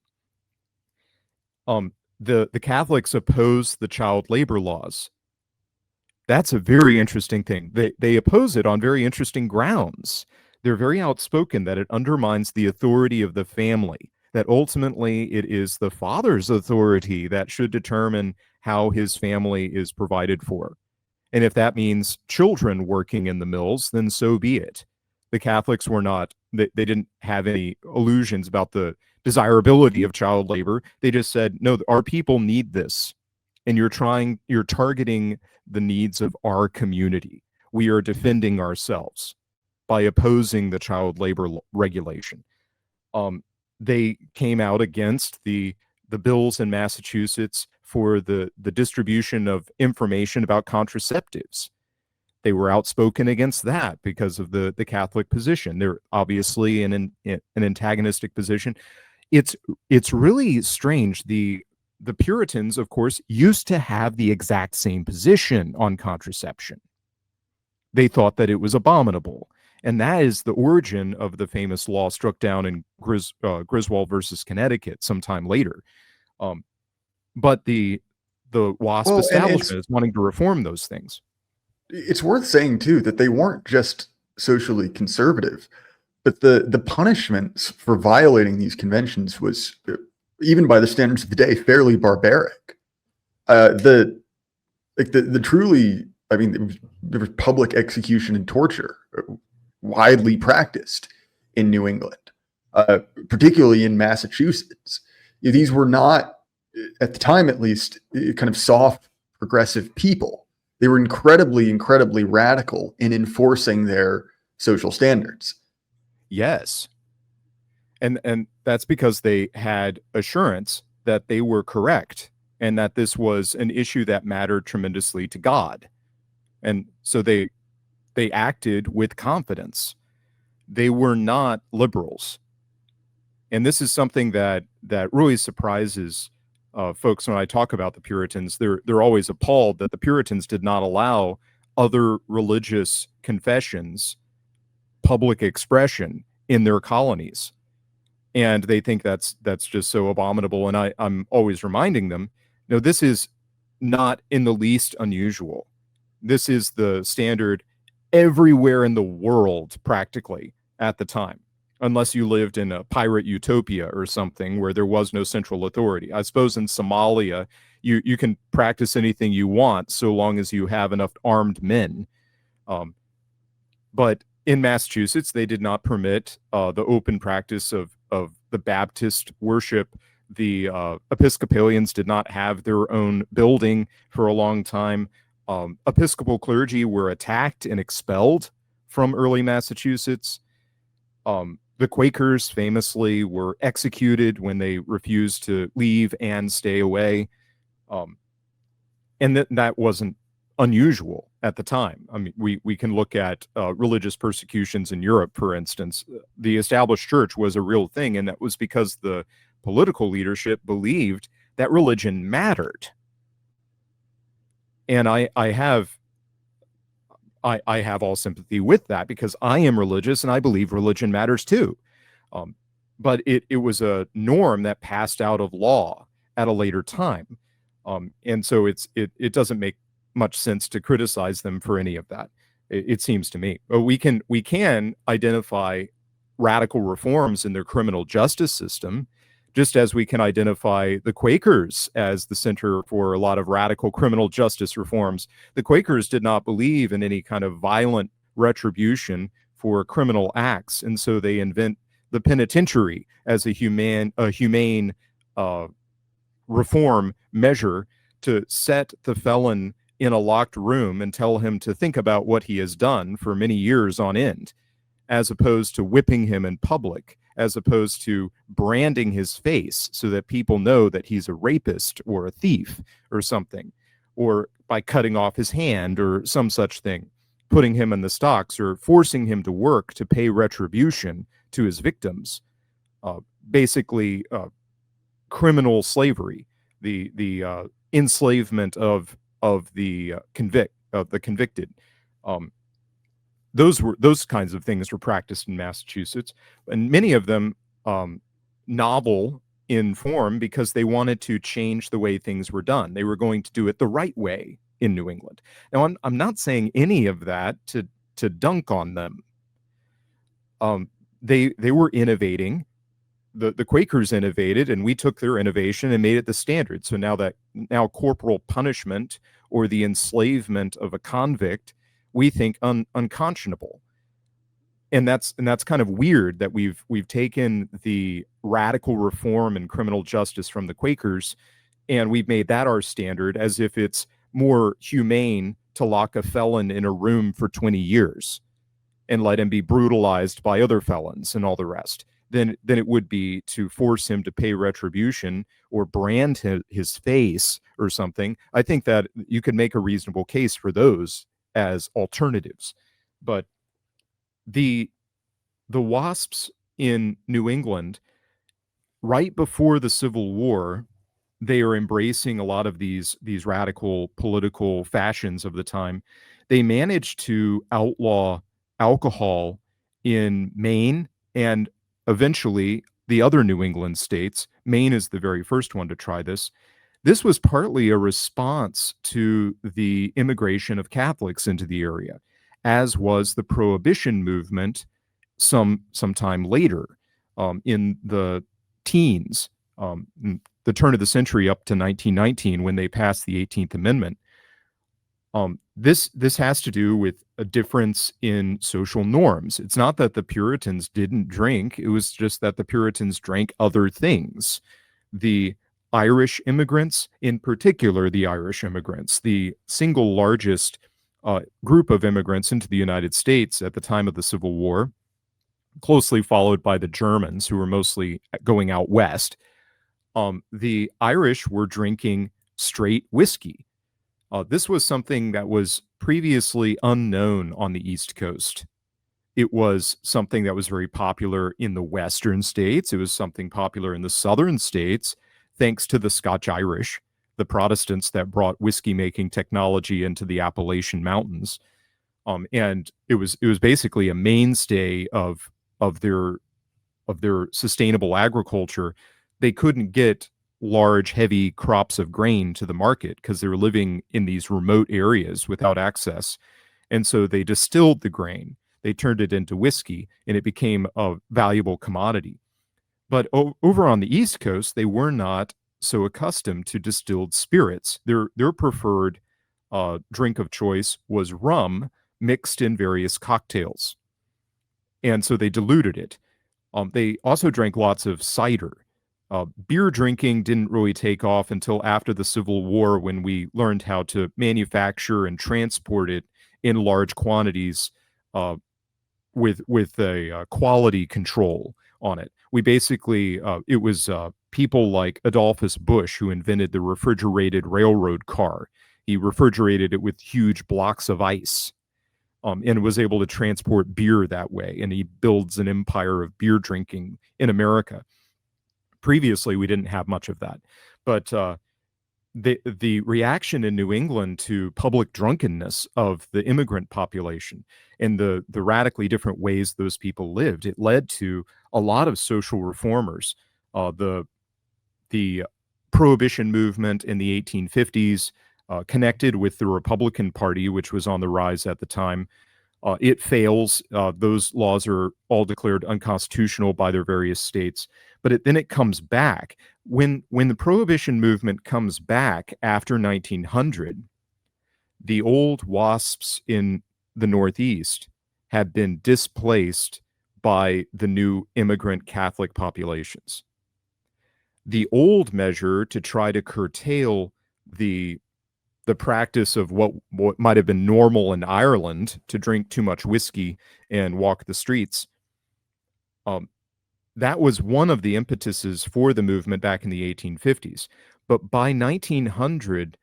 The Catholics oppose the child labor laws. That's a very interesting thing. They oppose it on very interesting grounds. They're very outspoken that it undermines the authority of the family, that ultimately it is the father's authority that should determine how his family is provided for. And if that means children working in the mills, then so be it. The Catholics were not, they didn't have any illusions about the desirability of child labor. They just said, no, our people need this. And you're targeting the needs of our community. We are defending ourselves by opposing the child labor regulation. They came out against the bills in Massachusetts for the distribution of information about contraceptives. They were outspoken against that because of the Catholic position. They're obviously in an antagonistic position. It's really strange. The Puritans, of course, used to have the exact same position on contraception. They thought that it was abominable. And that is the origin of the famous law struck down in Griswold versus Connecticut sometime later. But the WASP establishment is wanting to reform those things. It's worth saying, too, that they weren't just socially conservative, but the punishments for violating these conventions was, even by the standards of the day, fairly barbaric. The truly, I mean, there was public execution and torture widely practiced in New England, particularly in Massachusetts. These were not, at the time at least, kind of soft, progressive people. They were incredibly, incredibly radical in enforcing their social standards. Yes. And that's because they had assurance that they were correct and that this was an issue that mattered tremendously to God. And so they acted with confidence. They were not liberals. And this is something that really surprises folks when I talk about the Puritans. They're always appalled that the Puritans did not allow other religious confessions, public expression in their colonies. And they think that's just so abominable. And I'm always reminding them, no, this is not in the least unusual. This is the standard everywhere in the world, practically, at the time, unless you lived in a pirate utopia or something where there was no central authority. I suppose in Somalia, you can practice anything you want so long as you have enough armed men. But in Massachusetts, they did not permit the open practice of the Baptist worship. The Episcopalians did not have their own building for a long time. Episcopal clergy were attacked and expelled from early Massachusetts. The Quakers famously were executed when they refused to leave and stay away. And that wasn't unusual at the time. I mean, we can look at religious persecutions in Europe, for instance. The established church was a real thing, and that was because the political leadership believed that religion mattered. And I have all sympathy with that because I am religious and I believe religion matters too. But it was a norm that passed out of law at a later time. And so it doesn't make much sense to criticize them for any of that. It seems to me. But we can identify radical reforms in their criminal justice system, just as we can identify the Quakers as the center for a lot of radical criminal justice reforms. The Quakers did not believe in any kind of violent retribution for criminal acts, and so they invent the penitentiary as a humane reform measure to set the felon in a locked room and tell him to think about what he has done for many years on end, as opposed to whipping him in public, as opposed to branding his face so that people know that he's a rapist or a thief or something, or by cutting off his hand or some such thing, putting him in the stocks or forcing him to work to pay retribution to his victims. Basically, criminal slavery, the enslavement of the convicted. Those kinds of things were practiced in Massachusetts, and many of them novel in form because they wanted to change the way things were done. They were going to do it the right way in New England. Now, I'm not saying any of that to dunk on them. They were innovating. The Quakers innovated, and we took their innovation and made it the standard. So now corporal punishment or the enslavement of a convict, we think unconscionable. And that's kind of weird that we've taken the radical reform in criminal justice from the Quakers, and we've made that our standard, as if it's more humane to lock a felon in a room for 20 years and let him be brutalized by other felons and all the rest than it would be to force him to pay retribution or brand his face or something. I think that you could make a reasonable case for those as alternatives. But the WASPs in New England, right before the Civil War, they are embracing a lot of these radical political fashions of the time. They managed to outlaw alcohol in Maine and eventually the other New England states. Maine is the very first one to try this. This was partly a response to the immigration of Catholics into the area, as was the Prohibition movement sometime later, in the teens, the turn of the century up to 1919, when they passed the 18th Amendment. This has to do with a difference in social norms. It's not that the Puritans didn't drink, it was just that the Puritans drank other things. The Irish immigrants, in particular the Irish immigrants, the single largest group of immigrants into the United States at the time of the Civil War, closely followed by the Germans, who were mostly going out west. The Irish were drinking straight whiskey. This was something that was previously unknown on the East Coast. It was something that was very popular in the Western states. It was something popular in the Southern states, thanks to the Scotch Irish, the Protestants that brought whiskey making technology into the Appalachian Mountains. And it was basically a mainstay of their sustainable agriculture. They couldn't get large, heavy crops of grain to the market because they were living in these remote areas without access. And so they distilled the grain, they turned it into whiskey, and it became a valuable commodity. But over on the East Coast, they were not so accustomed to distilled spirits. Their preferred drink of choice was rum mixed in various cocktails. And so they diluted it. They also drank lots of cider. Beer drinking didn't really take off until after the Civil War, when we learned how to manufacture and transport it in large quantities with a quality control on it. We basically, it was people like Adolphus Busch who invented the refrigerated railroad car. He refrigerated it with huge blocks of ice, and was able to transport beer that way. And he builds an empire of beer drinking in America. Previously, we didn't have much of that. But the reaction in New England to public drunkenness of the immigrant population and the radically different ways those people lived, it led to a lot of social reformers. The Prohibition movement in the 1850s connected with the Republican Party, which was on the rise at the time. It fails. Those laws are all declared unconstitutional by their various states. But then it comes back. When the Prohibition movement comes back after 1900, the old WASPs in the Northeast have been displaced by the new immigrant Catholic populations. The old measure to try to curtail the practice of what might have been normal in Ireland, to drink too much whiskey and walk the streets, that was one of the impetuses for the movement back in the 1850s. But by 1900,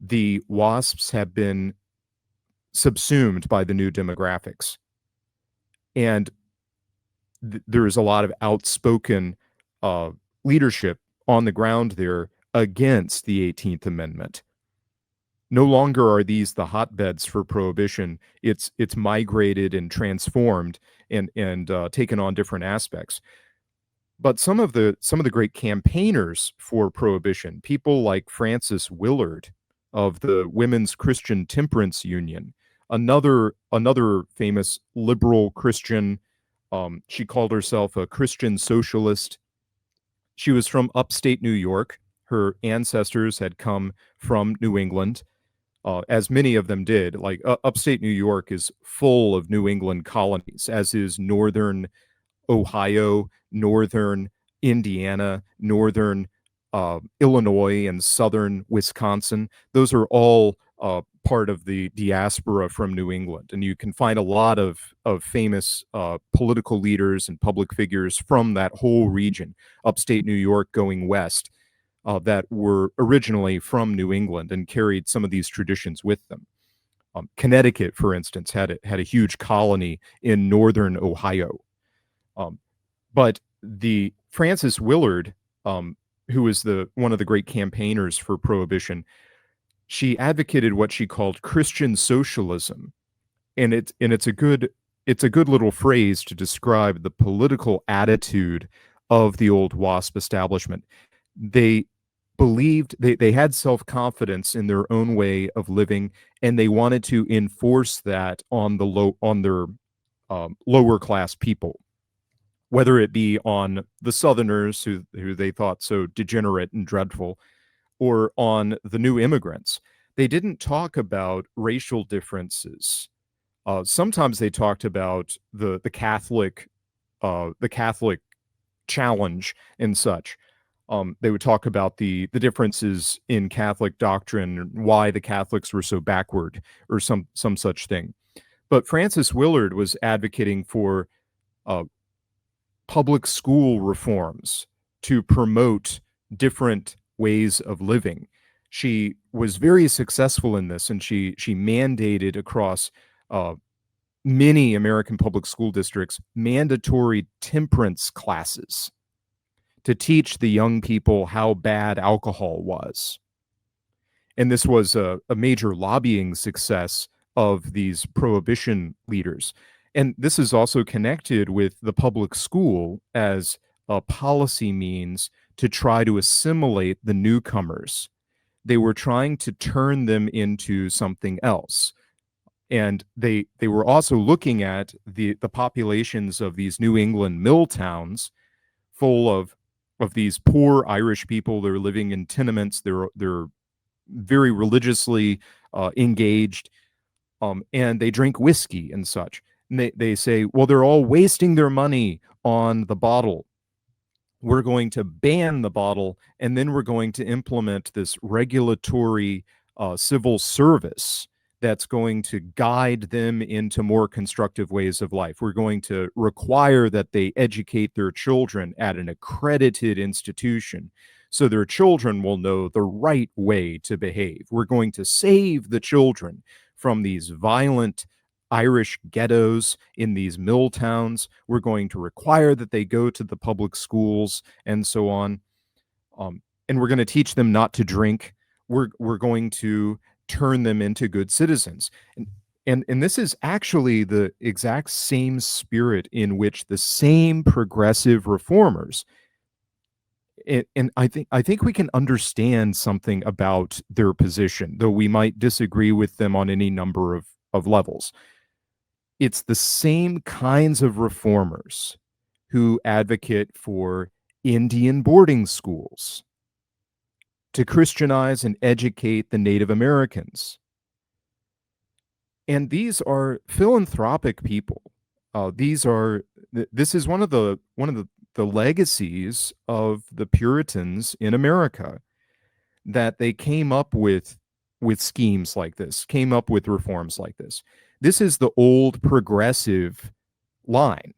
the WASPs have been subsumed by the new demographics. And there is a lot of outspoken leadership on the ground there against the 18th Amendment. No longer are these the hotbeds for prohibition. It's migrated and transformed and taken on different aspects. But some of the great campaigners for prohibition, people like Frances Willard of the Women's Christian Temperance Union, another famous liberal Christian She called herself a Christian socialist. She was from upstate New York. Her ancestors had come from New England, as many of them did. Like upstate New York is full of New England colonies, as is northern Ohio, northern Indiana, northern Illinois, and southern Wisconsin. Those are all part of the diaspora from New England. And you can find a lot of famous political leaders and public figures from that whole region, upstate New York going west, that were originally from New England and carried some of these traditions with them. Connecticut, for instance, had a huge colony in northern Ohio. But the Frances Willard, who was one of the great campaigners for Prohibition, she advocated what she called Christian socialism, and it's a good little phrase to describe the political attitude of the old WASP establishment. They believed they had self-confidence in their own way of living, and they wanted to enforce that on their lower class people, whether it be on the Southerners who they thought so degenerate and dreadful, or on the new immigrants. They didn't talk about racial differences. Sometimes they talked about the Catholic challenge and such. They would talk about the differences in Catholic doctrine, why the Catholics were so backward, or some such thing. But Frances Willard was advocating for public school reforms to promote different ways of living. She was very successful in this, and she mandated across many American public school districts mandatory temperance classes to teach the young people how bad alcohol was. And this was a major lobbying success of these prohibition leaders. And this is also connected with the public school as a policy means to try to assimilate the newcomers. They were trying to turn them into something else. And they were also looking at the populations of these New England mill towns full of these poor Irish people. They're living in tenements. They're very religiously engaged, and they drink whiskey and such. And they say, well, they're all wasting their money on the bottle. We're going to ban the bottle, and then we're going to implement this regulatory civil service that's going to guide them into more constructive ways of life. We're going to require that they educate their children at an accredited institution so their children will know the right way to behave. We're going to save the children from these violent Irish ghettos in these mill towns. We're going to require that they go to the public schools and so on. And we're going to teach them not to drink. We're going to turn them into good citizens. And this is actually the exact same spirit in which the same progressive reformers, and I think we can understand something about their position, though we might disagree with them on any number of levels. It's the same kinds of reformers who advocate for Indian boarding schools to Christianize and educate the Native Americans. And these are philanthropic people. This is one of the legacies of the Puritans in America, that they came up with schemes like this, came up with reforms like this. This is the old progressive line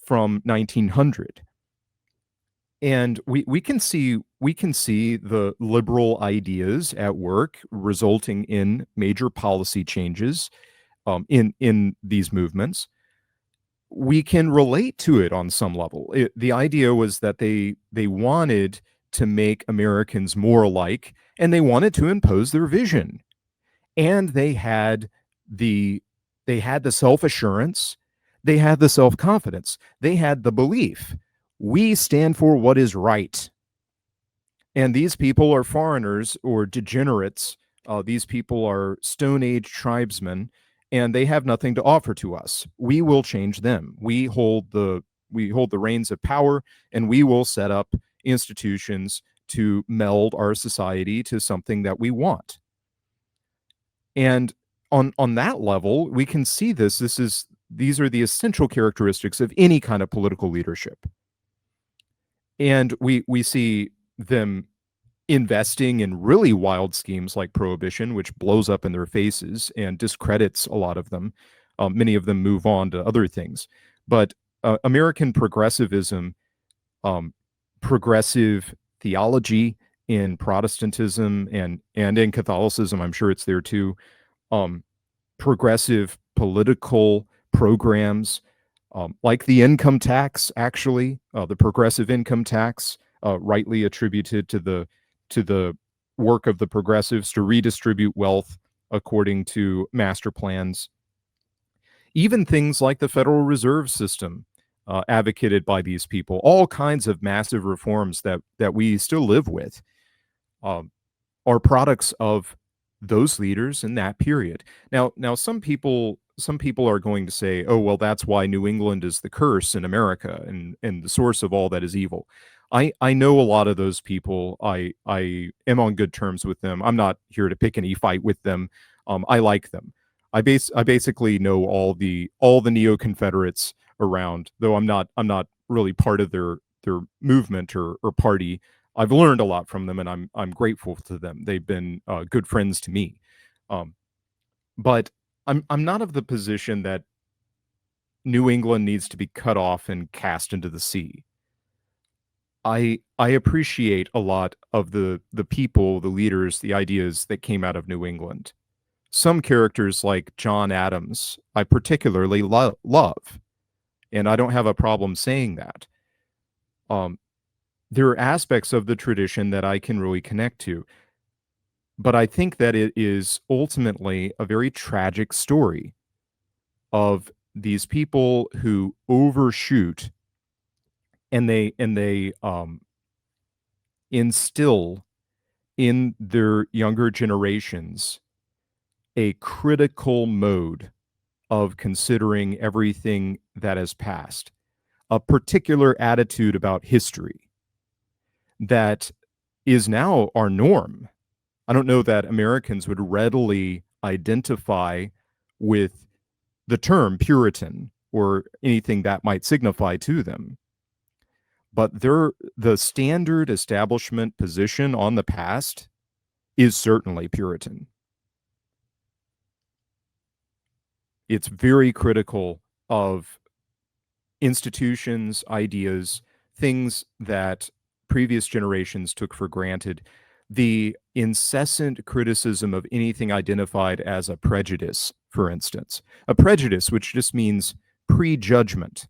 from 1900. And we can see the liberal ideas at work, resulting in major policy changes in these movements. We can relate to it on some level. The idea was that they wanted to make Americans more alike, and they wanted to impose their vision. And they had the self-assurance, they had the self-confidence, they had the belief, we stand for what is right. And these people are foreigners or degenerates. These people are Stone Age tribesmen, and they have nothing to offer to us. We will change them. We hold the reins of power, and we will set up institutions to meld our society to something that we want. And on that level, we can see this. These are the essential characteristics of any kind of political leadership. And we see them investing in really wild schemes like prohibition, which blows up in their faces and discredits a lot of them. Many of them move on to other things. But American progressivism, progressive theology in Protestantism and in Catholicism, I'm sure it's there too, progressive political programs, like the income tax, actually, the progressive income tax, rightly attributed to the work of the progressives to redistribute wealth according to master plans. Even things like the Federal Reserve System, advocated by these people, all kinds of massive reforms that we still live with, are products of those leaders in that period. Now, some people are going to say, "Oh, well, that's why New England is the curse in America and the source of all that is evil." I know a lot of those people. I am on good terms with them. I'm not here to pick any fight with them. I like them. I basically know all the neo-Confederates around, though I'm not really part of their movement or party. I've learned a lot from them, and I'm grateful to them. They've been good friends to me. But I'm not of the position that New England needs to be cut off and cast into the sea. I appreciate a lot of the people, the leaders, the ideas that came out of New England. Some characters like John Adams, I particularly love, and I don't have a problem saying that. There are aspects of the tradition that I can really connect to, but I think that it is ultimately a very tragic story of these people who overshoot, and they instill in their younger generations a critical mode of considering everything that has passed, a particular attitude about history that is now our norm. I don't know that Americans would readily identify with the term Puritan or anything that might signify to them. But the standard establishment position on the past is certainly Puritan. It's very critical of institutions, ideas, things that previous generations took for granted. The incessant criticism of anything identified as a prejudice, for instance. A prejudice, which just means prejudgment.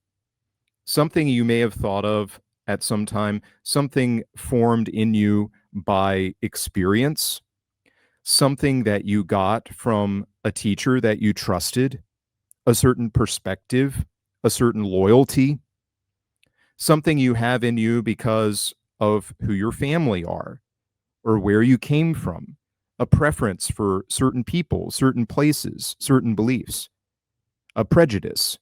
Something you may have thought of at some time, something formed in you by experience, something that you got from a teacher that you trusted, a certain perspective, a certain loyalty, something you have in you because of who your family are or where you came from, a preference for certain people, certain places, certain beliefs. A prejudice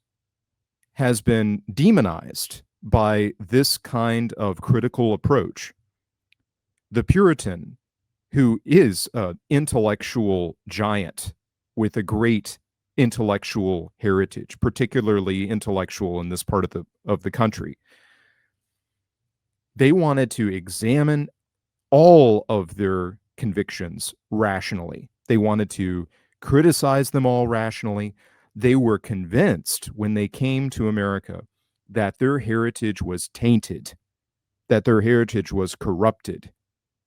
has been demonized by this kind of critical approach. The Puritan, who is an intellectual giant with a great intellectual heritage, particularly intellectual in this part of the country, they wanted to examine all of their convictions rationally. They wanted to criticize them all rationally. They were convinced when they came to America that their heritage was tainted, that their heritage was corrupted.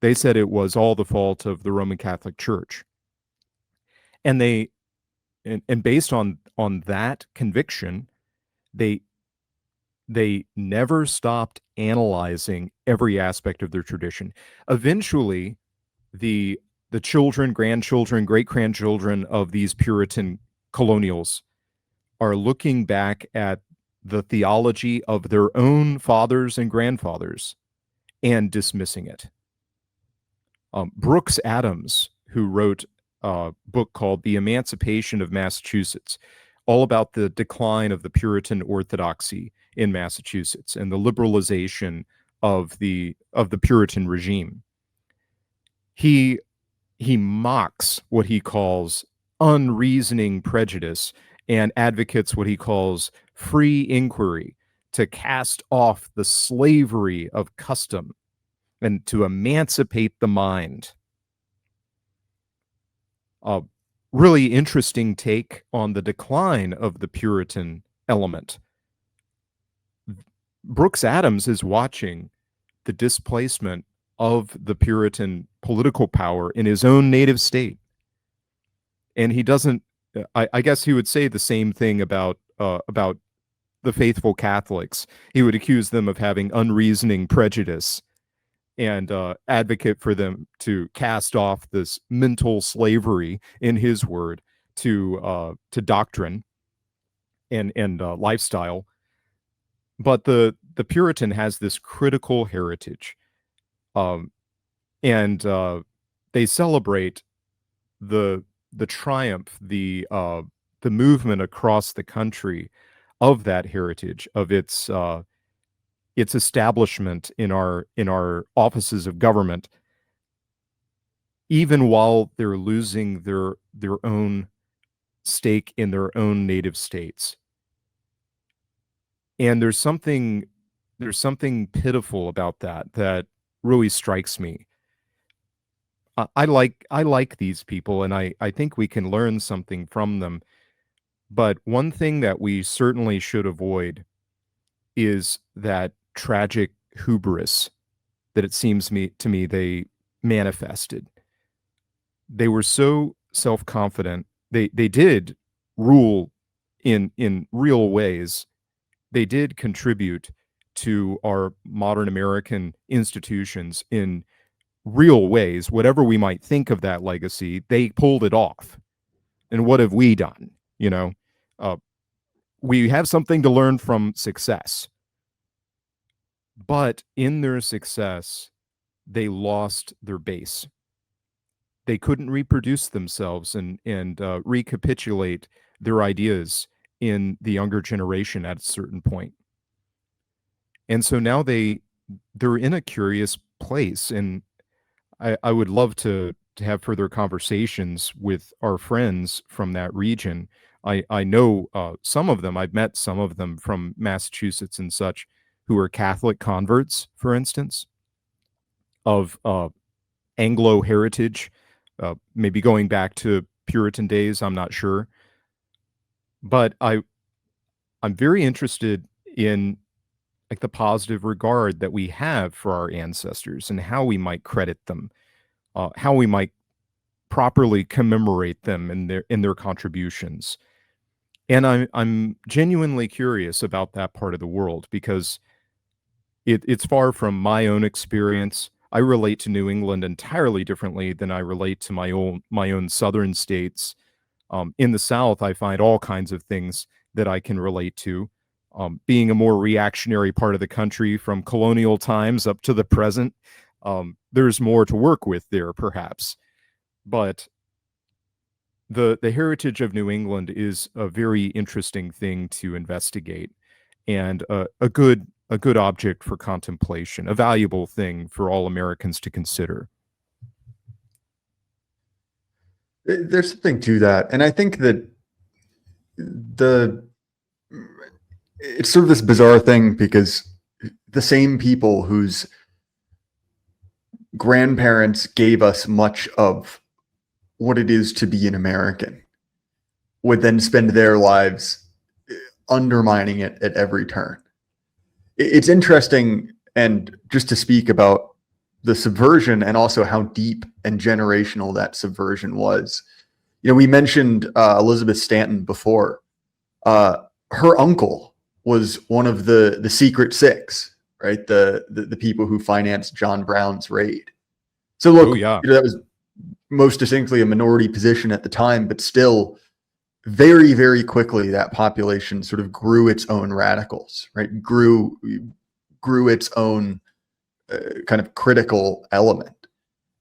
They said it was all the fault of the Roman Catholic Church. And based on that conviction, they never stopped analyzing every aspect of their tradition. Eventually, the children, grandchildren, great-grandchildren of these Puritan colonials are looking back at the theology of their own fathers and grandfathers and dismissing it. Brooks Adams, who wrote book called The Emancipation of Massachusetts, all about the decline of the Puritan orthodoxy in Massachusetts and the liberalization of the Puritan regime. He mocks what he calls unreasoning prejudice and advocates what he calls free inquiry to cast off the slavery of custom and to emancipate the mind. A really interesting take on the decline of the Puritan element. Brooks Adams is watching the displacement of the Puritan political power in his own native state. And he doesn't, I guess he would say the same thing about the faithful Catholics. He would accuse them of having unreasoning prejudice and advocate for them to cast off this mental slavery, in his word, to doctrine and lifestyle. But the Puritan has this critical heritage, and they celebrate the triumph, the movement across the country of that heritage, of its establishment in our offices of government, even while they're losing their own stake in their own native states. And there's something pitiful about that really strikes me. I like these people, and I think we can learn something from them. But one thing that we certainly should avoid is that tragic hubris that it seems to me they manifested. They were so self-confident. They did rule in real ways. They did contribute to our modern American institutions in real ways. Whatever we might think of that legacy, they pulled it off. And what have we done? We have something to learn from success. But in their success, they lost their base. They couldn't reproduce themselves and recapitulate their ideas in the younger generation at a certain point. And so now they're in a curious place. And I would love to have further conversations with our friends from that region. I know some of them, I've met some of them from Massachusetts and such, who are Catholic converts, for instance, of Anglo heritage, maybe going back to Puritan days, I'm not sure. But I'm very interested in like the positive regard that we have for our ancestors and how we might credit them, how we might properly commemorate them in their contributions. And I'm genuinely curious about that part of the world because it's far from my own experience. I relate to New England entirely differently than I relate to my own southern states. In the South, I find all kinds of things that I can relate to. Being a more reactionary part of the country from colonial times up to the present, there's more to work with there, perhaps. But the heritage of New England is a very interesting thing to investigate, and a good object for contemplation, a valuable thing for all Americans to consider. There's something to that, and I think that it's sort of this bizarre thing because the same people whose grandparents gave us much of what it is to be an American would then spend their lives undermining it at every turn. It's interesting, and just to speak about the subversion and also how deep and generational that subversion was. We mentioned Elizabeth Stanton before. Her uncle was one of the Secret Six, right? The people who financed John Brown's raid. So look, that was most distinctly a minority position at the time, but still very, very quickly that population sort of grew its own radicals, right? Grew its own kind of critical element.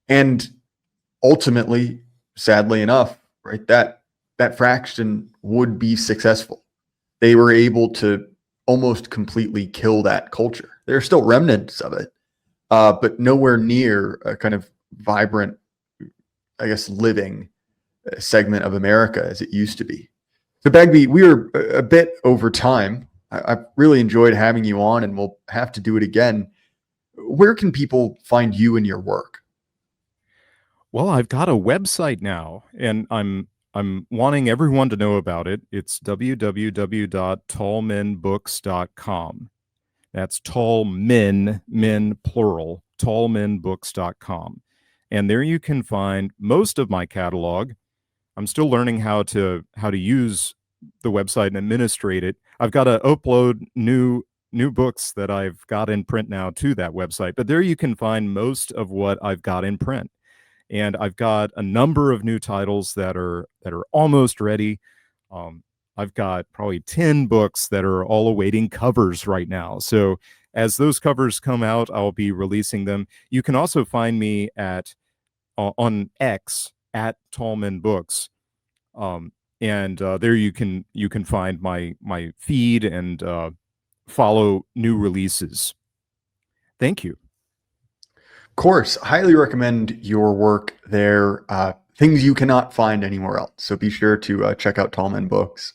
And ultimately, sadly enough, right, that fraction would be successful. They were able to almost completely kill that culture. There are still remnants of it, but nowhere near a kind of vibrant, I guess, living segment of America as it used to be. So Bagby, we are a bit over time. I've really enjoyed having you on, and we'll have to do it again. Where can people find you and your work? Well, I've got a website now, and I'm wanting everyone to know about it. It's www.tallmenbooks.com. That's tall men, men plural, tallmenbooks.com. And there you can find most of my catalog. I'm still learning how to use the website and administrate it. I've got to upload new books that I've got in print now to that website, but there you can find most of what I've got in print. And I've got a number of new titles that are almost ready. I've got probably 10 books that are all awaiting covers right now. So as those covers come out, I'll be releasing them. You can also find me on X at Tallman Books. And there you can find my feed and follow new releases. Thank you. Of course, highly recommend your work there. Things you cannot find anywhere else. So be sure to check out Tallman Books.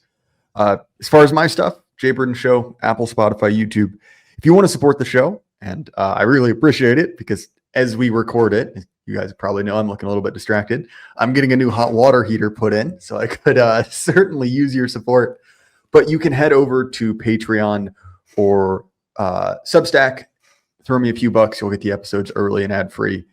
As far as my stuff, Jay Burden Show, Apple, Spotify, YouTube. If you want to support the show, and I really appreciate it because as we record it, you guys probably know I'm looking a little bit distracted. I'm getting a new hot water heater put in, so I could certainly use your support. But you can head over to Patreon or Substack. Throw me a few bucks. You'll get the episodes early and ad-free.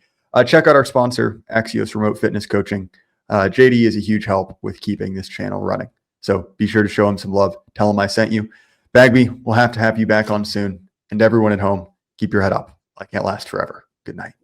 Check out our sponsor, Axios Remote Fitness Coaching. JD is a huge help with keeping this channel running. So be sure to show him some love. Tell him I sent you. Bagby, we'll have to have you back on soon. And everyone at home, keep your head up. I can't last forever. Good night.